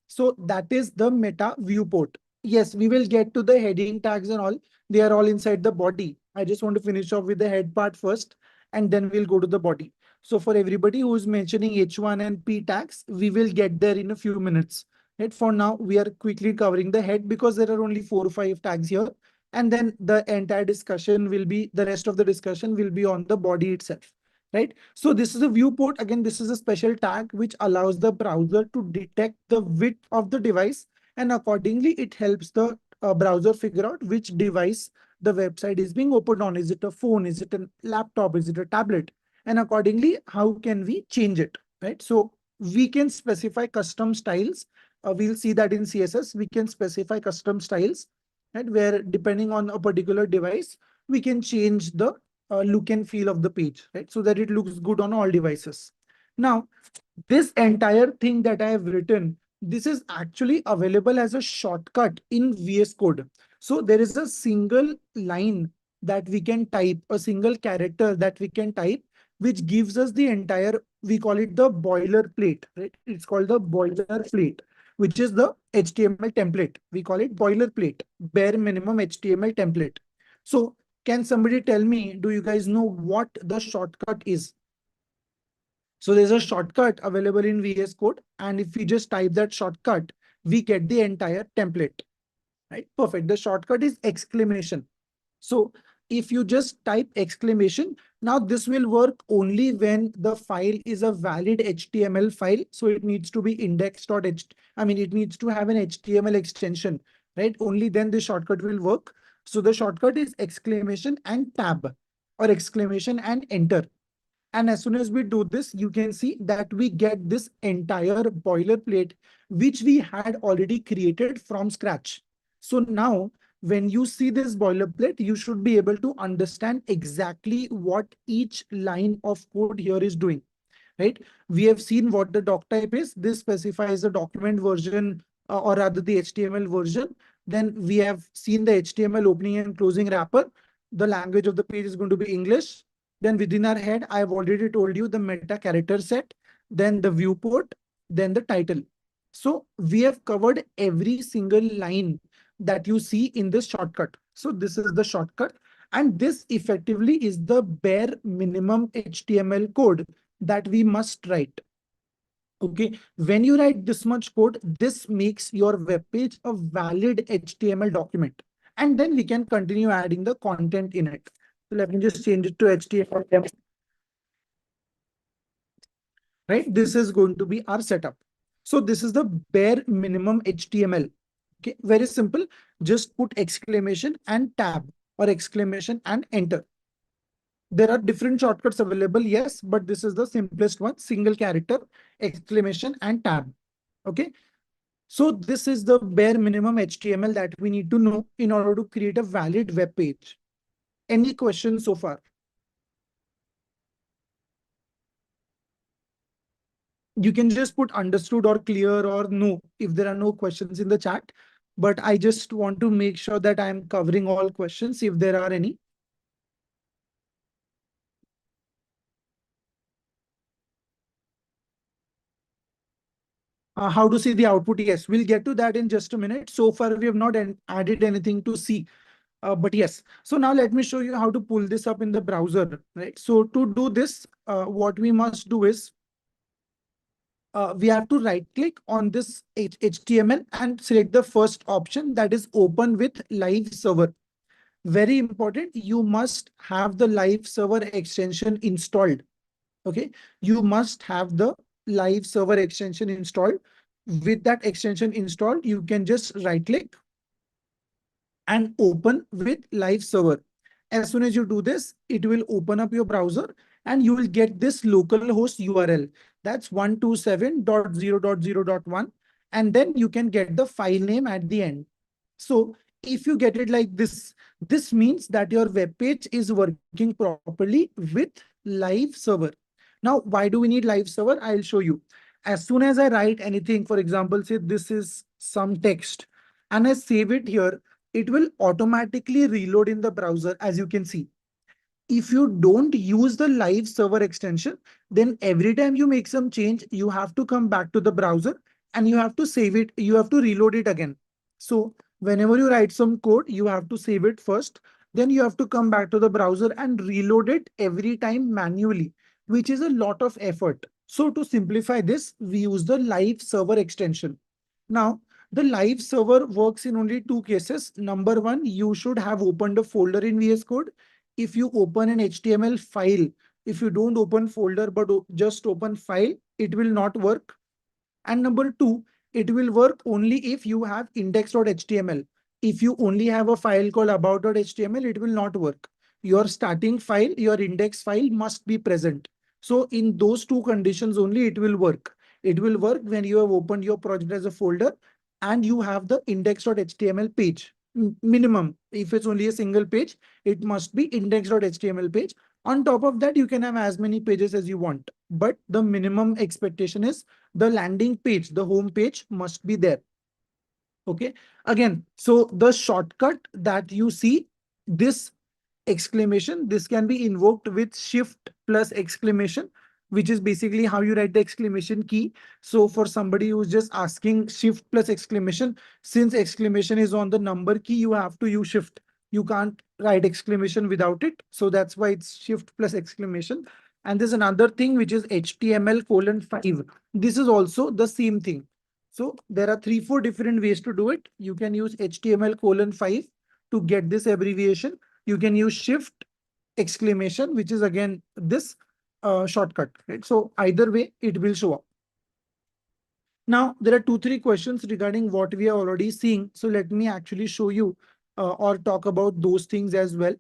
So that is the meta viewport. Yes, we will get to the heading tags and all. They are all inside the body. I just want to finish off with the head part first, and then we'll go to the body. So for everybody who is mentioning H1 and P tags, we will get there in a few minutes. Right? For now, we are quickly covering the head because there are only 4 or 5 tags here. And then the entire discussion will be, the rest of the discussion will be on the body itself, right? So this is a viewport. Again, this is a special tag which allows the browser to detect the width of the device, and accordingly, it helps the browser figure out which device the website is being opened on. Is it a phone? Is it a laptop? Is it a tablet? And accordingly, how can we change it, right? So we can specify custom styles. We'll see that in CSS, we can specify custom styles, right? Where depending on a particular device, we can change the look and feel of the page, right? So that it looks good on all devices. Now, this entire thing that I have written, this is actually available as a shortcut in VS Code. So there is a single line that we can type, a single character that we can type, which gives us the entire, we call it the boilerplate, right? It's called the boilerplate, which is the HTML template. We call it boilerplate, bare minimum HTML template. So can somebody tell me, do you guys know what the shortcut is? So there's a shortcut available in VS Code. And if we just type that shortcut, we get the entire template, right? Perfect. The shortcut is exclamation. So if you just type exclamation, now this will work only when the file is a valid HTML file. So it needs to be index.html. I mean, it needs to have an HTML extension, right? Only then the shortcut will work. So the shortcut is exclamation and tab, or exclamation and enter. And as soon as we do this, you can see that we get this entire boilerplate, which we had already created from scratch. So now, when you see this boilerplate, you should be able to understand exactly what each line of code here is doing, right? We have seen what the doc type is. This specifies the document version, or rather the HTML version. Then we have seen the HTML opening and closing wrapper. The language of the page is going to be English. Then within our head, I've already told you the meta character set, then the viewport, then the title. So we have covered every single line that you see in this shortcut. So this is the shortcut. And this effectively is the bare minimum HTML code that we must write. Okay, when you write this much code, this makes your web page a valid HTML document. And then we can continue adding the content in it. So let me just change it to HTML, right? This is going to be our setup. So this is the bare minimum HTML. Okay, very simple. Just put exclamation and tab, or exclamation and enter. There are different shortcuts available, yes, but this is the simplest one, single character, exclamation and tab. Okay. So this is the bare minimum HTML that we need to know in order to create a valid web page. Any questions so far? You can just put understood or clear or no if there are no questions in the chat. But I just want to make sure that I'm covering all questions if there are any. How to see the output? Yes, we'll get to that in just a minute. So far, we have not added anything to see. But yes, so now let me show you how to pull this up in the browser, right? So to do this, what we must do is we have to right click on this HTML and select the first option, that is open with live server. Very important, you must have the live server extension installed. Okay, you must have the live server extension installed. With that extension installed, you can just right click and open with live server. As soon as you do this, it will open up your browser and you will get this localhost URL. That's 127.0.0.1. And then you can get the file name at the end. So if you get it like this means that your web page is working properly with live server. Now, why do we need live server? I'll show you. As soon as I write anything, for example, say this is some text and I save it here, it will automatically reload in the browser, as you can see. If you don't use the live server extension, then every time you make some change, you have to come back to the browser and you have to save it. You have to reload it again. So whenever you write some code, you have to save it first. Then you have to come back to the browser and reload it every time manually, which is a lot of effort. So to simplify this, we use the live server extension. Now, the live server works in only two cases. Number one, you should have opened a folder in VS Code. If you open an HTML file, if you don't open folder but just open file, it will not work. And number two, it will work only if you have index.html. If you only have a file called about.html, it will not work. Your starting file, your index file must be present. So in those two conditions only, it will work. It will work when you have opened your project as a folder and you have the index.html page. Minimum, if it's only a single page, it must be index.html page. On top of that, you can have as many pages as you want. But the minimum expectation is the landing page, the home page must be there. Okay. Again, so the shortcut that you see, this exclamation, this can be invoked with shift plus exclamation, which is basically how you write the exclamation key. So for somebody who's just asking shift plus exclamation, since exclamation is on the number key, you have to use shift. You can't write exclamation without it. So that's why it's shift plus exclamation. And there's another thing which is HTML:5. This is also the same thing. So there are 3-4 different ways to do it. You can use HTML:5 to get this abbreviation. You can use shift exclamation, which is again this shortcut, right? So either way, it will show up. Now, there are 2-3 questions regarding what we are already seeing. So let me actually show you or talk about those things as well.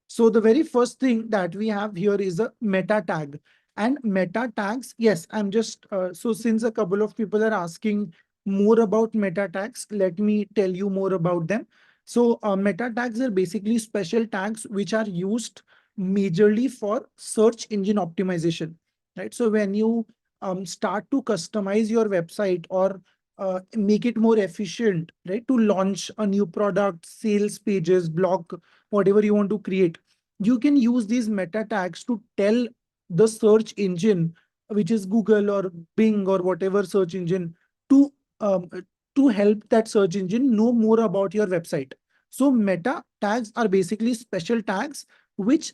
So the very first thing that we have here is a meta tag. And meta tags, yes, I'm just, so since a couple of people are asking more about meta tags, let me tell you more about them. So meta tags are basically special tags which are used majorly for search engine optimization, right? So when you start to customize your website or make it more efficient, right? To launch a new product, sales pages, blog, whatever you want to create, you can use these meta tags to tell the search engine, which is Google or Bing or whatever search engine, to um, to help that search engine know more about your website. So meta tags are basically special tags which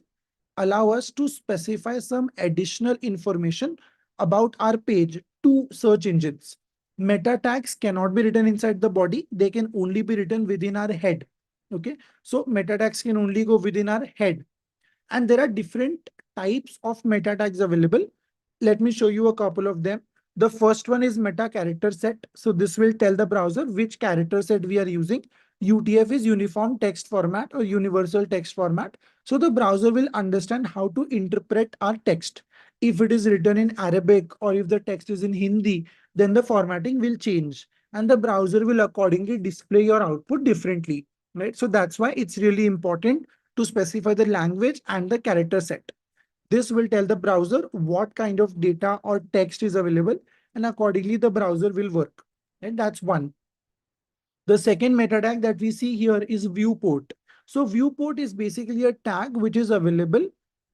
allow us to specify some additional information about our page to search engines. Meta tags cannot be written inside the body. They can only be written within our head. Okay. So meta tags can only go within our head. And there are different types of meta tags available. Let me show you a couple of them. The first one is meta character set. So this will tell the browser which character set we are using. UTF is uniform text format or universal text format. So the browser will understand how to interpret our text. If it is written in Arabic or if the text is in Hindi, then the formatting will change and the browser will accordingly display your output differently, right? So that's why it's really important to specify the language and the character set. This will tell the browser what kind of data or text is available, and accordingly the browser will work. And that's one. The second meta tag that we see here is viewport. So viewport is basically a tag which is available,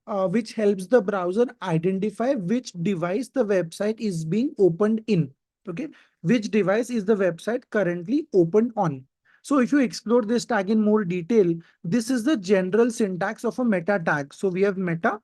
which helps the browser identify which device the website is being opened in. Okay, which device is the website currently opened on. So if you explore this tag in more detail, this is the general syntax of a meta tag. So we have meta,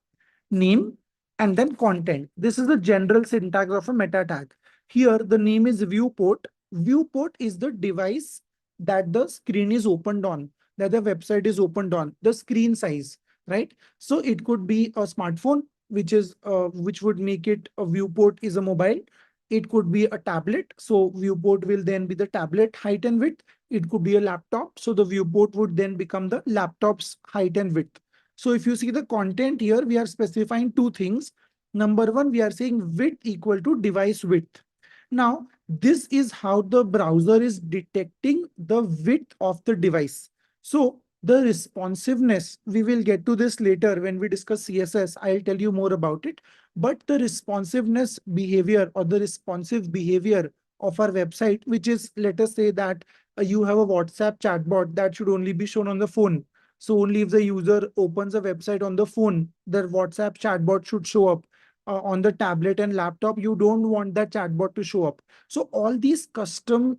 name, and then content. This is the general syntax of a meta tag. Here, the name is viewport. Viewport is the device that the screen is opened on, that the website is opened on, the screen size, right? So it could be a smartphone, which would make it a viewport is a mobile. It could be a tablet. So viewport will then be the tablet height and width. It could be a laptop. So the viewport would then become the laptop's height and width. So if you see the content here, we are specifying two things. Number one, we are saying width equal to device width. Now, this is how the browser is detecting the width of the device. So the responsiveness, we will get to this later when we discuss CSS. I'll tell you more about it. But the responsiveness behavior or the responsive behavior of our website, which is, let us say that you have a WhatsApp chatbot that should only be shown on the phone. So only if the user opens a website on the phone, the WhatsApp chatbot should show up. On the tablet and laptop, you don't want that chatbot to show up. So all these custom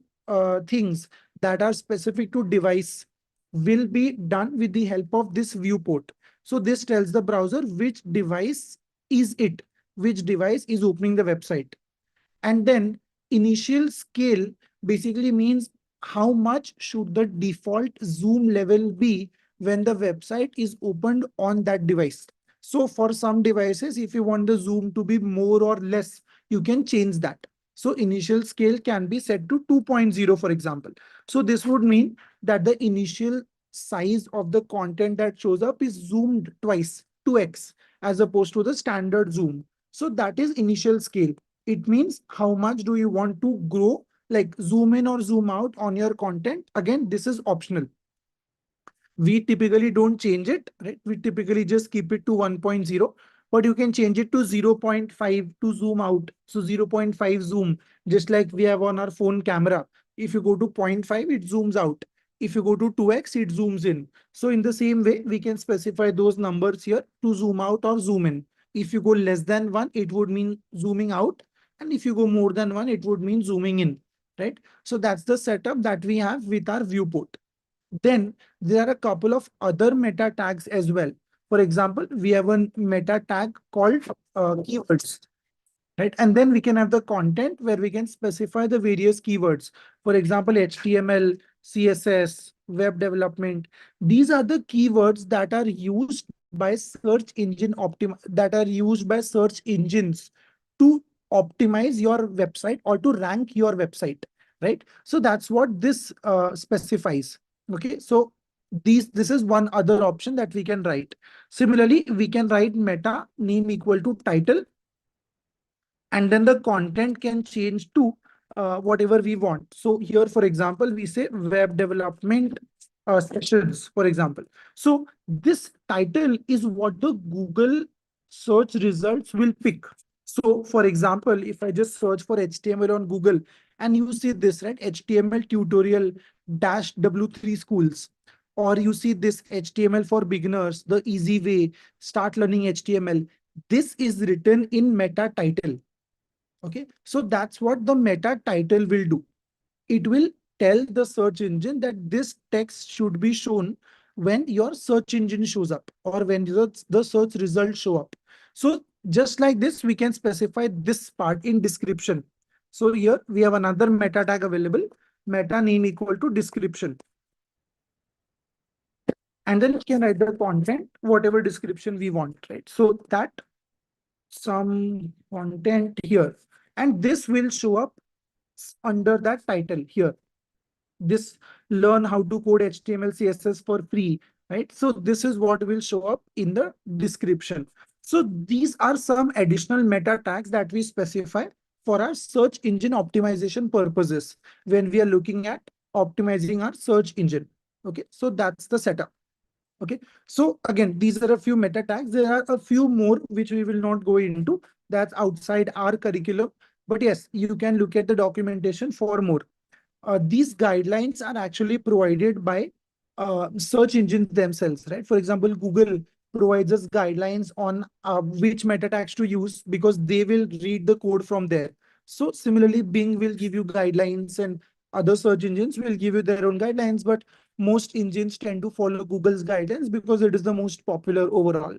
things that are specific to device will be done with the help of this viewport. So this tells the browser which device is it, which device is opening the website. And then initial scale basically means how much should the default zoom level be when the website is opened on that device. So for some devices, if you want the zoom to be more or less, you can change that. So initial scale can be set to 2.0, for example. So this would mean that the initial size of the content that shows up is zoomed twice, 2x, as opposed to the standard zoom. So that is initial scale. It means how much do you want to grow, like zoom in or zoom out on your content. Again, this is optional. We typically don't change it, right? We typically just keep it to 1.0, but you can change it to 0.5 to zoom out. So 0.5 zoom, just like we have on our phone camera. If you go to 0.5, it zooms out. If you go to 2x, it zooms in. So in the same way, we can specify those numbers here to zoom out or zoom in. If you go less than 1, it would mean zooming out. And if you go more than 1, it would mean zooming in, right? So that's the setup that we have with our viewport. Then there are a couple of other meta tags as well. For example, we have a meta tag called keywords, right? And then we can have the content where we can specify the various keywords. For example, HTML, CSS, web development. These are the keywords that are used by search engines to optimize your website or to rank your website, right? So that's what this specifies. Okay, so this is one other option that we can write. Similarly, we can write meta name equal to title, and then the content can change to whatever we want. So here, for example, we say web development sessions, for example. So this title is what the Google search results will pick. So for example, if I just search for HTML on Google and you see this, right? HTML tutorial dash W3 schools, or you see this HTML for beginners, the easy way, start learning HTML. This is written in meta title. Okay, so that's what the meta title will do. It will tell the search engine that this text should be shown when your search engine shows up or when the search results show up. So just like this, we can specify this part in description. So here we have another meta tag available, meta name equal to description. And then we can write the content, whatever description we want, right? So that some content here, and this will show up under that title here. This learn how to code HTML, CSS for free, right? So this is what will show up in the description. So these are some additional meta tags that we specify for our search engine optimization purposes when we are looking at optimizing our search engine. Okay, so that's the setup. Okay, so again, these are a few meta tags. There are a few more which we will not go into. That's outside our curriculum. But yes, you can look at the documentation for more. These guidelines are actually provided by search engines themselves, right? For example, Google provides us guidelines on which meta tags to use because they will read the code from there. So similarly, Bing will give you guidelines and other search engines will give you their own guidelines, but most engines tend to follow Google's guidance because it is the most popular overall,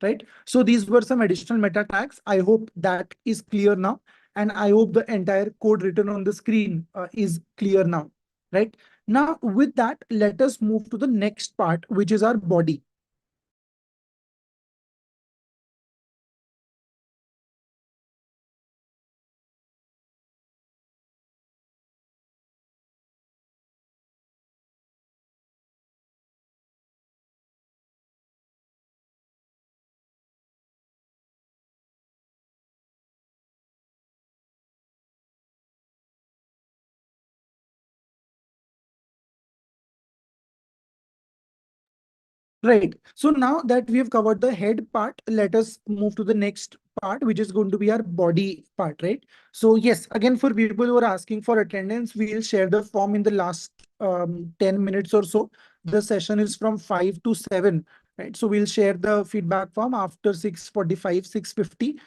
right? So these were some additional meta tags. I hope that is clear now. And I hope the entire code written on the screen is clear now, right? Now, with that, let us move to the next part, which is our body. Right. So now that we have covered the head part, let us move to the next part, which is going to be our body part, right? So yes, again, for people who are asking for attendance, we'll share the form in the last 10 minutes or so. The session is from 5 to 7, right? So we'll share the feedback form after 6:45, 6:50,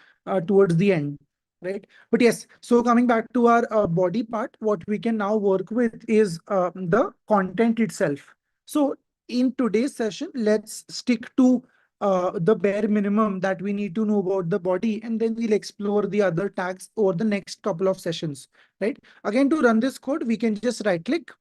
towards the end, right? But yes, so coming back to our body part, what we can now work with is the content itself. So in today's session, let's stick to the bare minimum that we need to know about the body, and then we'll explore the other tags over the next couple of sessions, right? Again, to run this code, we can just right click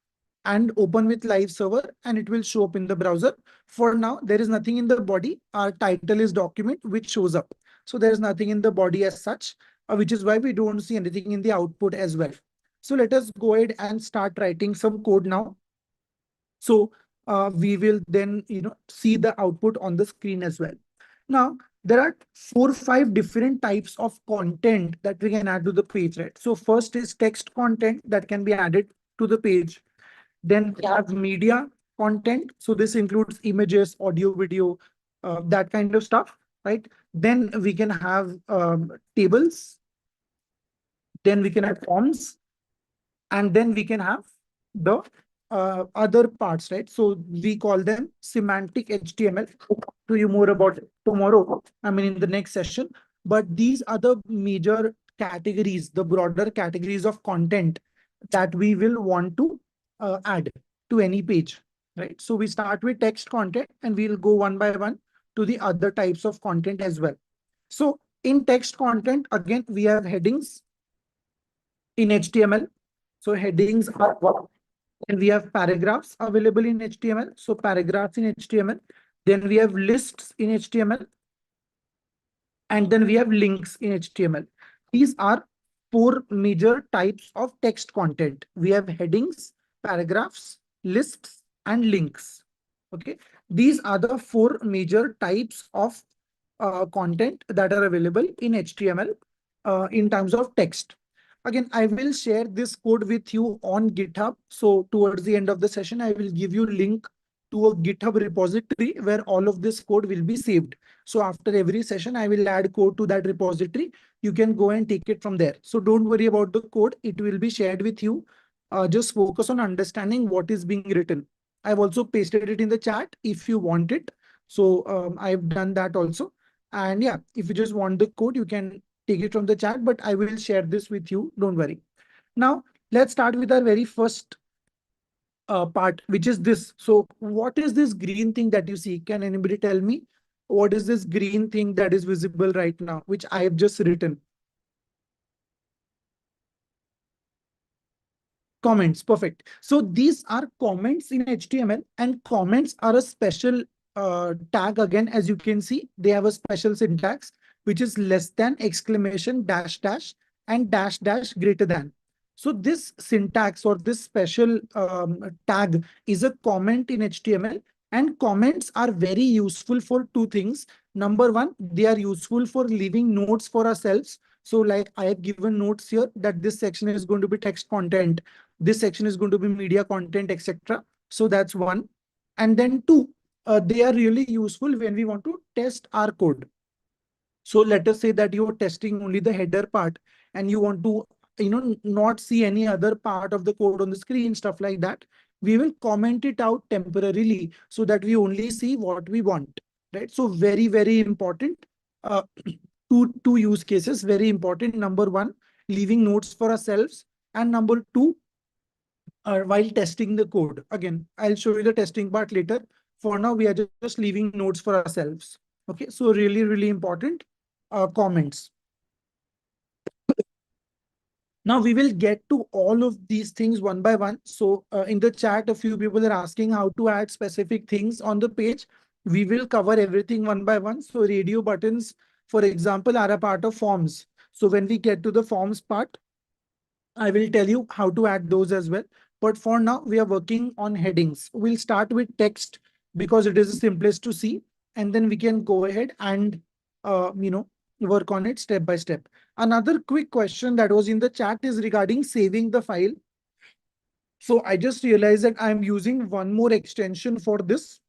and open with live server, and it will show up in the browser. For now, there is nothing in the body. Our title is document, which shows up. So there is nothing in the body as such, which is why we don't see anything in the output as well. So let us go ahead and start writing some code now. So we will then, see the output on the screen as well. Now, there are 4 or 5 different types of content that we can add to the page, right? So first is text content that can be added to the page. Then we have media content. So this includes images, audio, video, that kind of stuff, right? Then we can have tables. Then we can have forms, and then we can have the other parts, right? So we call them semantic HTML. To you more about it tomorrow, I mean, in the next session. But these are the major categories, the broader categories of content that we will want to add to any page, right? So we start with text content and we'll go one by one to the other types of content as well. So in text content, again, we have headings in HTML. So headings are what? And we have paragraphs available in HTML. So paragraphs in HTML. Then we have lists in HTML. And then we have links in HTML. These are 4 major types of text content. We have headings, paragraphs, lists, and links. Okay. These are the 4 major types of content that are available in HTML in terms of text. Again, I will share this code with you on GitHub. So towards the end of the session, I will give you link to a GitHub repository where all of this code will be saved. So after every session, I will add code to that repository. You can go and take it from there. So don't worry about the code. It will be shared with you. Just focus on understanding what is being written. I've also pasted it in the chat if you want it. So I've done that also. And yeah, if you just want the code, you can take it from the chat, but I will share this with you. Don't worry. Now, let's start with our very first part, which is this. So what is this green thing that you see? Can anybody tell me what is this green thing that is visible right now, which I have just written? Comments, perfect. So these are comments in HTML, and comments are a special tag. Again, as you can see, they have a special syntax, which is less than, exclamation, dash, dash, and dash, dash greater than. So this syntax or this special tag is a comment in HTML, and comments are very useful for 2 things. Number one, they are useful for leaving notes for ourselves. So like I have given notes here that this section is going to be text content, this section is going to be media content, etc. So that's one. And then two, they are really useful when we want to test our code. So let us say that you are testing only the header part and you want to, not see any other part of the code on the screen, stuff like that. We will comment it out temporarily so that we only see what we want, right? So very, very important. Uh, two use cases, very important. Number one, leaving notes for ourselves. And number two, while testing the code. Again, I'll show you the testing part later. For now, we are just leaving notes for ourselves. Okay, so really, really important comments. Now we will get to all of these things one by one. So in the chat, a few people are asking how to add specific things on the page. We will cover everything one by one. So radio buttons, for example, are a part of forms. So when we get to the forms part, I will tell you how to add those as well. But for now, we are working on headings. We'll start with text because it is the simplest to see. And then we can go ahead and, work on it step by step. Another quick question that was in the chat is regarding saving the file. So I just realized that I'm using one more extension for this.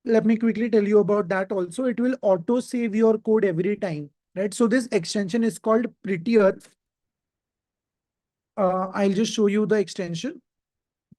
Let me quickly tell you about that also. It will auto save your code every time, right? So this extension is called Prettier. I'll just show you the extension.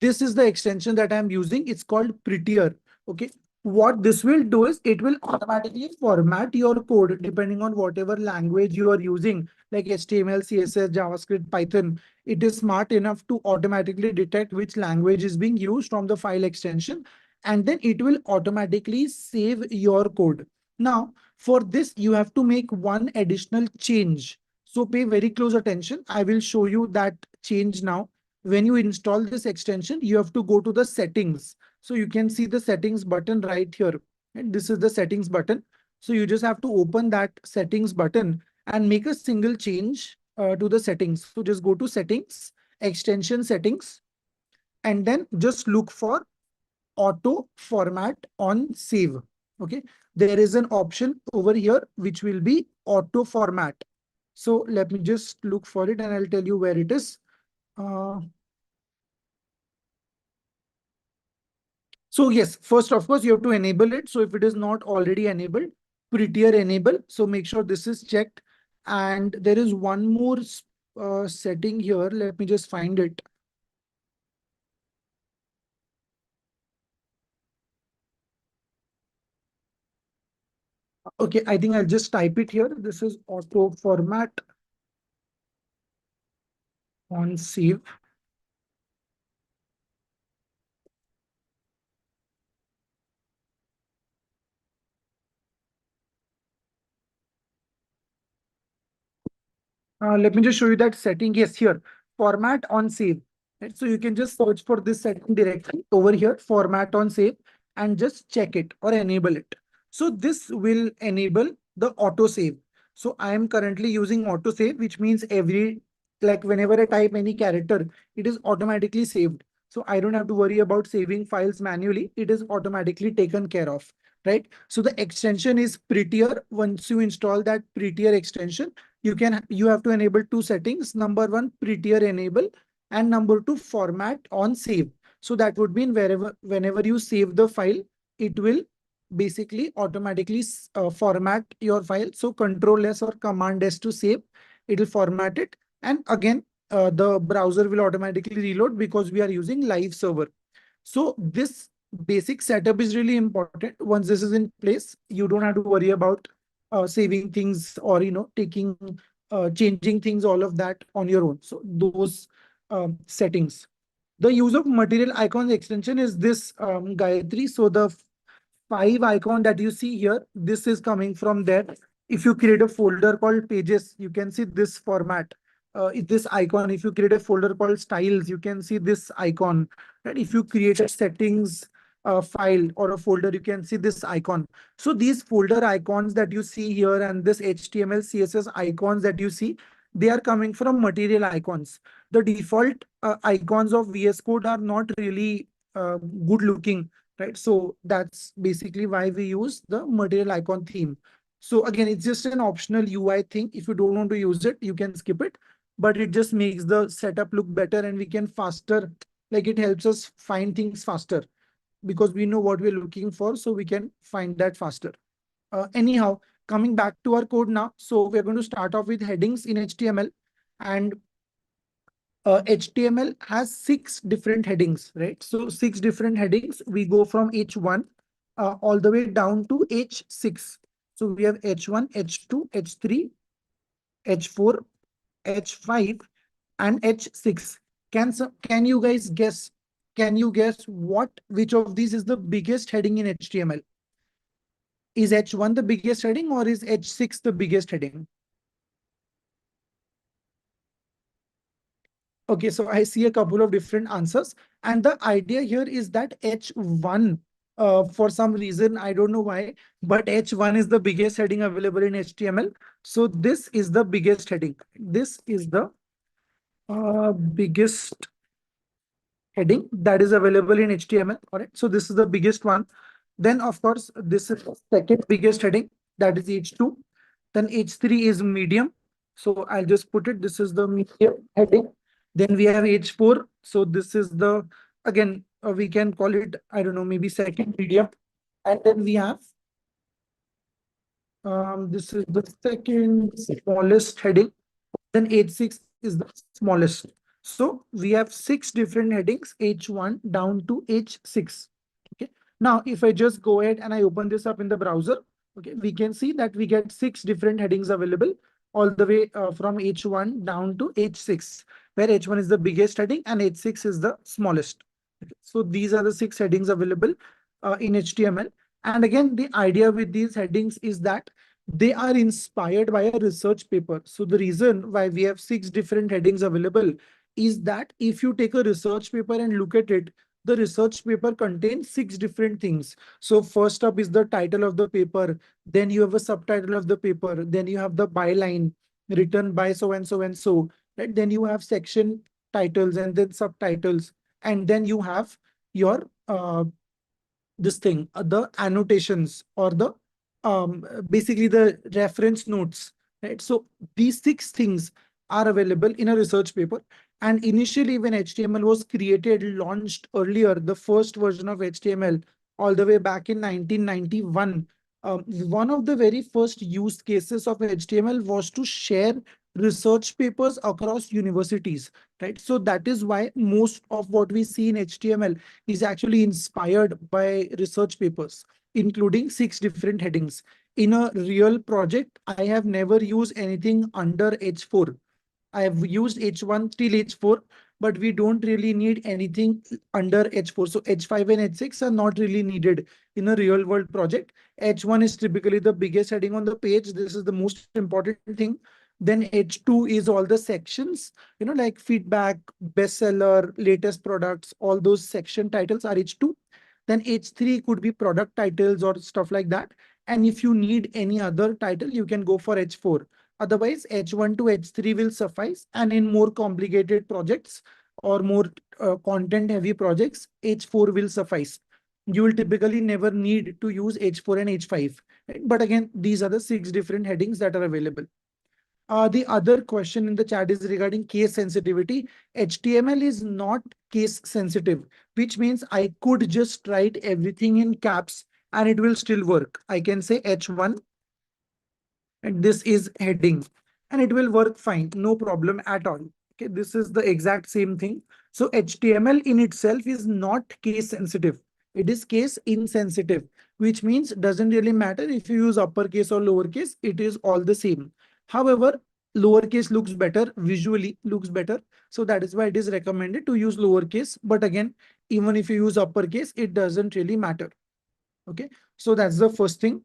This is the extension that I'm using. It's called Prettier. Okay. What this will do is it will automatically format your code depending on whatever language you are using, like HTML, CSS, JavaScript, Python. It is smart enough to automatically detect which language is being used from the file extension, and then it will automatically save your code. Now, for this, you have to make one additional change. So pay very close attention. I will show you that change now. When you install this extension, you have to go to the settings. So you can see the settings button right here. And this is the settings button. So you just have to open that settings button and make a single change to the settings. So just go to settings, extension settings, and then just look for auto format on save. Okay. There is an option over here, which will be auto format. So let me just look for it and I'll tell you where it is. Uh, So yes, first, of course, you have to enable it. So if it is not already enabled, prettier enable. So make sure this is checked. And there is one more setting here. Let me just find it. Okay, I think I'll just type it here. This is auto format on save. Let me just show you that setting. Yes, here, format on save. Right? So you can just search for this setting directly over here, format on save, and just check it or enable it. So this will enable the auto save. So I am currently using auto save, which means like whenever I type any character, it is automatically saved. So I don't have to worry about saving files manually. It is automatically taken care of, right? So the extension is Prettier. Once you install that Prettier extension, you have to enable two settings. Number one, Prettier enable, and number two, format on save. So that would mean whenever you save the file, it will basically automatically format your file. So Control S or Command S to save, it will format it. And again, the browser will automatically reload because we are using live server. So this basic setup is really important. Once this is in place, you don't have to worry about saving things or taking changing things, all of that on your own. So those settings. The use of material icons extension is this, Gayatri. So the five icon that you see here, this is coming from there. If you create a folder called pages, you can see this format. This icon. If you create a folder called styles, you can see this icon. Right? If you create a settings file or a folder, you can see this icon. So these folder icons that you see here and this HTML, CSS icons that you see, they are coming from material icons. The default icons of VS Code are not really good looking, right? So that's basically why we use the material icon theme. So again, it's just an optional UI thing. If you don't want to use it, you can skip it, but it just makes the setup look better and we can faster, like it helps us find things faster because we know what we're looking for, so we can find that faster. Anyhow, coming back to our code now. So we're going to start off with headings in HTML, and HTML has 6 different headings, right? So 6 different headings. We go from H1 all the way down to H6. So we have H1, H2, H3, H4, H5, and H6. Can you guys guess? Can you guess which of these is the biggest heading in HTML? Is H1 the biggest heading, or is H6 the biggest heading? Okay, so I see a couple of different answers. And the idea here is that H1, for some reason, I don't know why, but H1 is the biggest heading available in HTML. So this is the biggest heading. This is the biggest heading that is available in HTML. All right. So this is the biggest one. Then, of course, this is the second biggest heading, that is H2. Then H3 is medium. So I'll just put it. This is the medium heading. Then we have H4. So this is the, again, we can call it, I don't know, maybe second medium. And then we have, this is the second smallest heading. Then H6 is the smallest. So we have six different headings, H1 down to H6. Okay. Now, if I just go ahead and I open this up in the browser, okay, we can see that we get six different headings available all the way from H1 down to H6, where H1 is the biggest heading and H6 is the smallest. Okay. So these are the six headings available in HTML. And again, the idea with these headings is that they are inspired by a research paper. So the reason why we have six different headings available is that if you take a research paper and look at it, the research paper contains six different things. So first up is the title of the paper. Then you have a subtitle of the paper. Then you have the byline written by so and so and so. Right? Then you have section titles and then subtitles. And then you have your this thing, the annotations or the basically the reference notes, right? So these six things are available in a research paper. And initially, when HTML was created, launched earlier, the first version of HTML, all the way back in 1991, one of the very first use cases of HTML was to share research papers across universities, right? So that is why most of what we see in HTML is actually inspired by research papers, including six different headings. In a real project, I have never used anything under H4. I have used H1 till H4, but we don't really need anything under H4. So H5 and H6 are not really needed in a real world project. H1 is typically the biggest heading on the page. This is the most important thing. Then H2 is all the sections, like feedback, bestseller, latest products, all those section titles are H2. Then H3 could be product titles or stuff like that. And if you need any other title, you can go for H4. Otherwise, H1 to H3 will suffice. And in more complicated projects or more content heavy projects, H4 will suffice. You will typically never need to use H4 and H5. Right? But again, these are the six different headings that are available. The other question in the chat is regarding case sensitivity. HTML is not case sensitive, which means I could just write everything in caps and it will still work. I can say H1 and this is heading and it will work fine, no problem at all. Okay, this is the exact same thing. So HTML in itself is not case sensitive. It is case insensitive, which means doesn't really matter if you use uppercase or lowercase, it is all the same. However, lowercase looks better, visually looks better. So that is why it is recommended to use lowercase. But again, even if you use uppercase, it doesn't really matter. Okay, so that's the first thing.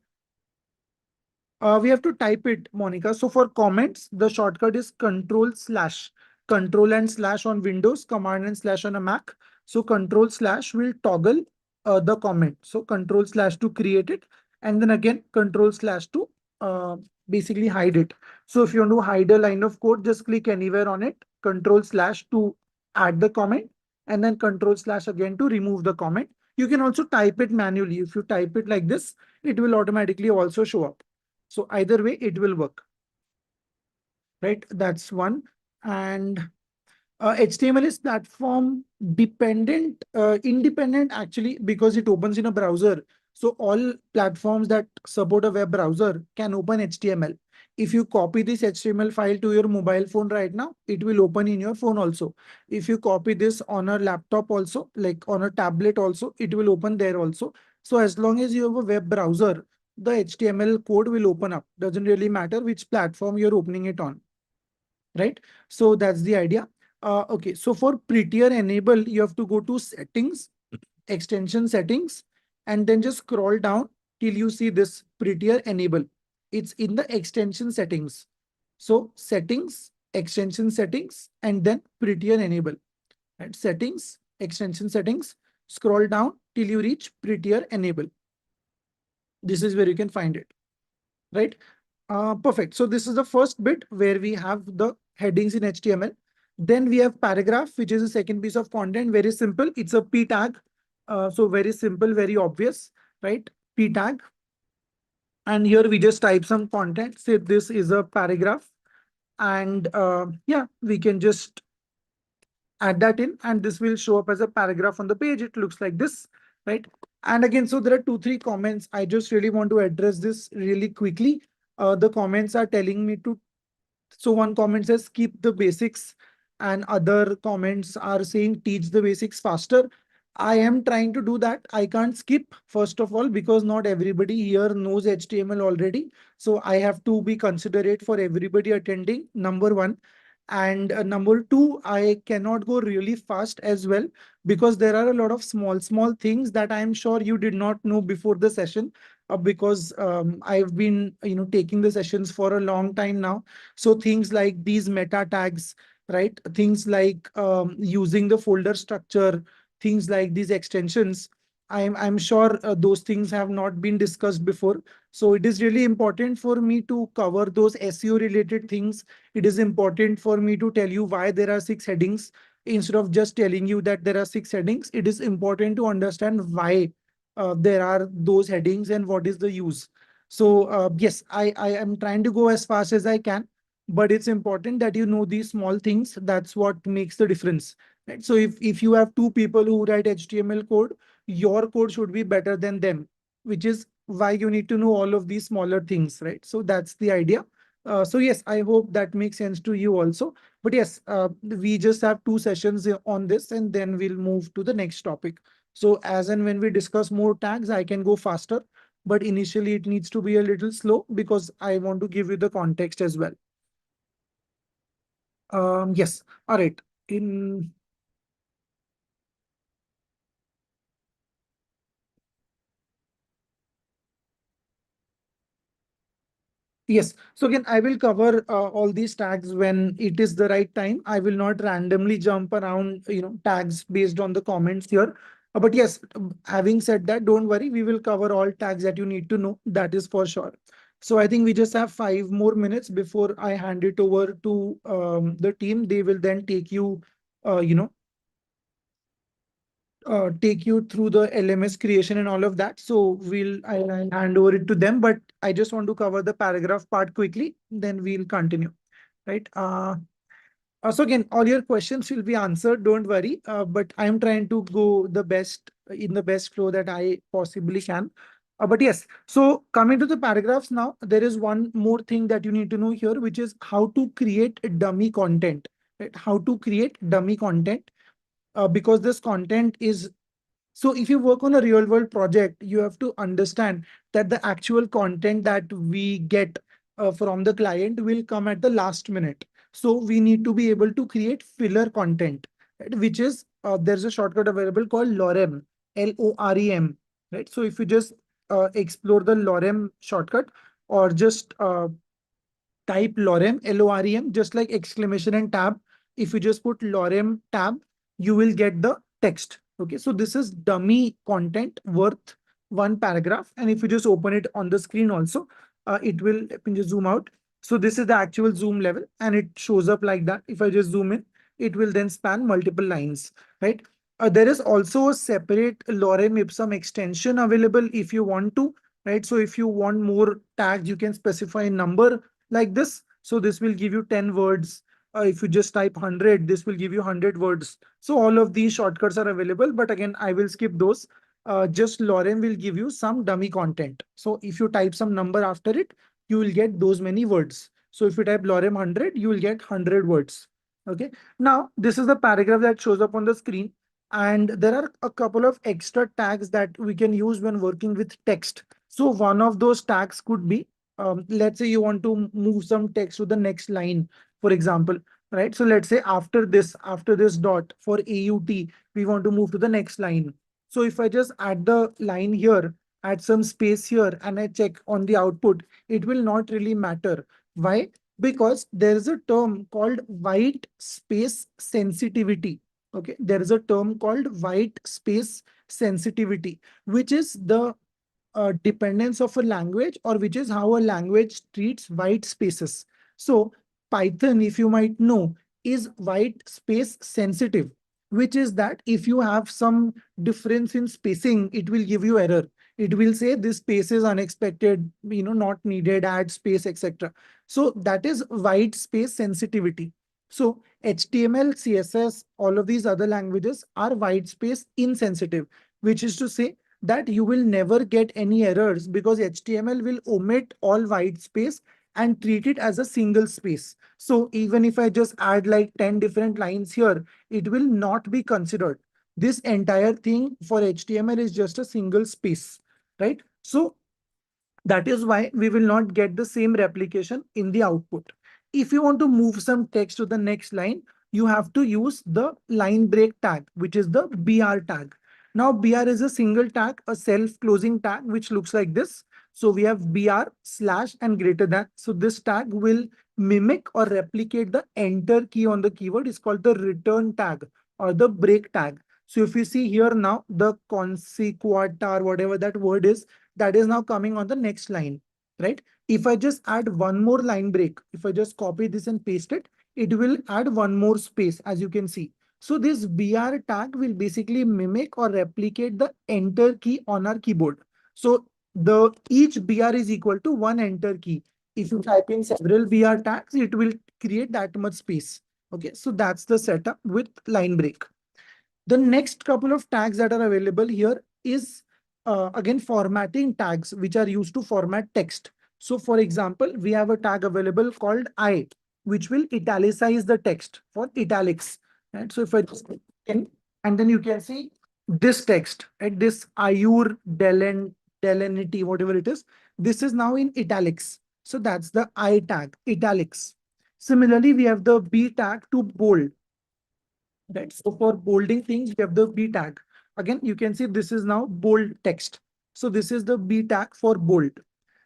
We have to type it, Monica. So for comments, the shortcut is control slash. Control and slash on Windows, command and slash on a Mac. So control slash will toggle the comment. So control slash to create it. And then again, control slash to uh, basically hide it. So if you want to hide a line of code, just click anywhere on it. Control slash to add the comment. And then control slash again to remove the comment. You can also type it manually. If you type it like this, it will automatically also show up. So either way, it will work, right? That's one. And HTML is platform dependent, independent actually, because it opens in a browser. So all platforms that support a web browser can open HTML. If you copy this HTML file to your mobile phone right now, it will open in your phone also. If you copy this on a laptop also, like on a tablet also, it will open there also. So as long as you have a web browser, the HTML code will open up. Doesn't really matter which platform you're opening it on, right? So that's the idea. Okay, so for prettier enable, you have to go to settings, extension settings, and then just scroll down till you see this prettier enable. It's in the extension settings. So settings, extension settings, and then prettier enable. Right? Settings, extension settings, scroll down till you reach prettier enable. This is where you can find it, right? Perfect. So this is the first bit where we have the headings in HTML. Then we have paragraph, which is the second piece of content. Very simple. It's a p tag. So very simple, very obvious, right? P tag. And here we just type some content. Say this is a paragraph. And yeah, we can just add that in, and this will show up as a paragraph on the page. It looks like this, right? And again, so there are two, three comments. I just really want to address this really quickly. The comments are telling me to, so one comment says keep the basics, and other comments are saying teach the basics faster. I am trying to do that. I can't skip, first of all, because not everybody here knows HTML already. So I have to be considerate for everybody attending, number one. And number two, I cannot go really fast as well, because there are a lot of small things that I'm sure you did not know before the session, because I've been, taking the sessions for a long time now. So things like these meta tags, right? Things like using the folder structure, things like these extensions. I'm sure those things have not been discussed before. So it is really important for me to cover those SEO related things. It is important for me to tell you why there are six headings. Instead of just telling you that there are six headings, it is important to understand why there are those headings and what is the use. So yes, I am trying to go as fast as I can, but it's important that you know these small things. That's what makes the difference. Right? So if you have two people who write HTML code, your code should be better than them, which is why you need to know all of these smaller things, right? So that's the idea. So yes, I hope that makes sense to you also. But yes, we just have two sessions on this, and then we'll move to the next topic. So as and when we discuss more tags, I can go faster, but initially it needs to be a little slow because I want to give you the context as well. Yes. All right. In Yes. So again, I will cover all these tags when it is the right time. I will not randomly jump around, tags based on the comments here. But yes, having said that, don't worry, we will cover all tags that you need to know. That is for sure. So I think we just have 5 more minutes before I hand it over to the team. They will then uh, you know, take you through the LMS creation and all of that. So I'll hand over it to them, but I just want to cover the paragraph part quickly, then we'll continue, right? So again, all your questions will be answered, don't worry. But I'm trying to go the best in the best flow that I possibly can. But yes, so coming to the paragraphs now, there is one more thing that you need to know here, which is how to create dummy content, right? How to create dummy content, because this content is, so if you work on a real world project, you have to understand that the actual content that we get from the client will come at the last minute. So we need to be able to create filler content, right? Which is, there's a shortcut available called lorem, LOREM, right? So if you just explore the lorem shortcut, or just type lorem, LOREM, just like exclamation and tab. If you just put lorem tab, you will get the text. Okay, so this is dummy content worth one paragraph. And if you just open it on the screen also, it will, let me just zoom out. So this is the actual zoom level, and it shows up like that. If I just zoom in, it will then span multiple lines, right? There is also a separate lorem ipsum extension available if you want to, right? So if you want more tags, you can specify a number like this. So this will give you 10 words. If you just type 100, this will give you 100 words. So all of these shortcuts are available, but again, I will skip those. Just lorem will give you some dummy content. So if you type some number after it, you will get those many words. So if you type lorem 100, you will get 100 words. Okay. Now, this is the paragraph that shows up on the screen. And there are a couple of extra tags that we can use when working with text. So one of those tags could be, let's say you want to move some text to the next line, for example, right? So let's say after this dot for AUT, we want to move to the next line. So if I just add the line here, add some space here, and I check on the output, it will not really matter. Why? Because there is a term called white space sensitivity. Okay, there is a term called white space sensitivity, which is the dependence of a language, or which is how a language treats white spaces. So Python, if you might know, is white space sensitive, which is that if you have some difference in spacing, it will give you error. It will say this space is unexpected, not needed, add space, etc. So that is white space sensitivity. So HTML, CSS, all of these other languages are white space insensitive, which is to say that you will never get any errors because HTML will omit all white space and treat it as a single space. So even if I just add like 10 different lines here, it will not be considered. This entire thing for HTML is just a single space, right? So that is why we will not get the same replication in the output. If you want to move some text to the next line, you have to use the line break tag, which is the BR tag. Now, BR is a single tag, a self-closing tag, which looks like this. So we have BR slash and greater than. So this tag will mimic or replicate the enter key on the keyboard. It's called the return tag or the break tag. So if you see here now, the consequata or whatever that word is, that is now coming on the next line, right? If I just add one more line break, if I just copy this and paste it, it will add one more space, as you can see. So this BR tag will basically mimic or replicate the enter key on our keyboard. So the each BR is equal to one enter key. If you type in several BR tags, it will create that much space. Okay, so that's the setup with line break. The next couple of tags that are available here is again formatting tags, which are used to format text. So for example, we have a tag available called I, which will italicize the text for italics. Right? So if I just click in, and then you can see this text, right? This IUR delenity, whatever it is, this is now in italics. So that's the I tag, italics. Similarly, we have the B tag to bold. Right. So for bolding things, we have the B tag. Again, you can see this is now bold text. So this is the B tag for bold.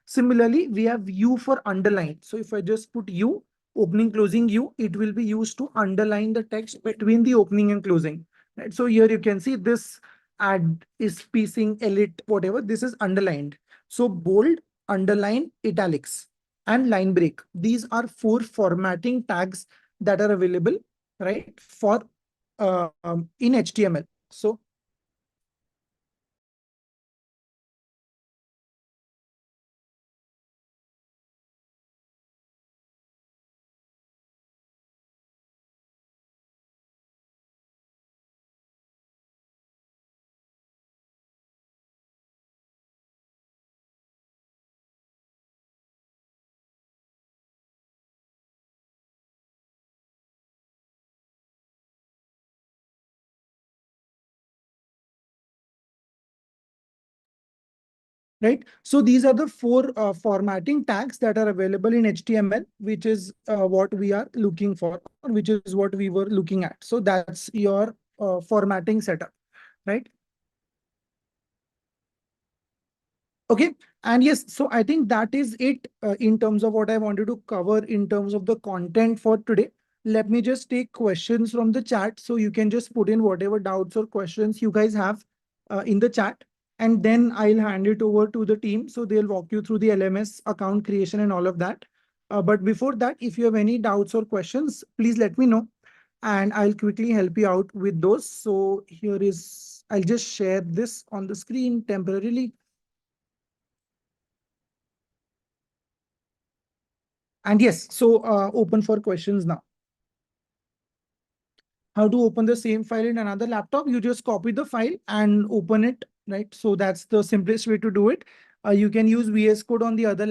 Similarly, we have U for underline. So if I just put U, opening, closing U, it will be used to underline the text between the opening and closing. Right. So here you can see this add is spacing, elite, whatever. This is underlined. So bold, underline, italics, and line break. These are four formatting tags that are available, right, for in HTML. So right. So these are the four formatting tags that are available in HTML, which is what we are looking for, which is what we were looking at. So that's your formatting setup, right? Okay. And yes, so I think that is it in terms of what I wanted to cover in terms of the content for today. Let me just take questions from the chat. So you can just put in whatever doubts or questions you guys have in the chat. And then I'll hand it over to the team. So they'll walk you through the LMS account creation and all of that. But before that, if you have any doubts or questions, please let me know. And I'll quickly help you out with those. So here is, I'll just share this on the screen temporarily. And yes, so open for questions now. How to open the same file in another laptop? You just copy the file and open it, right? So that's the simplest way to do it. You can use VS Code on the other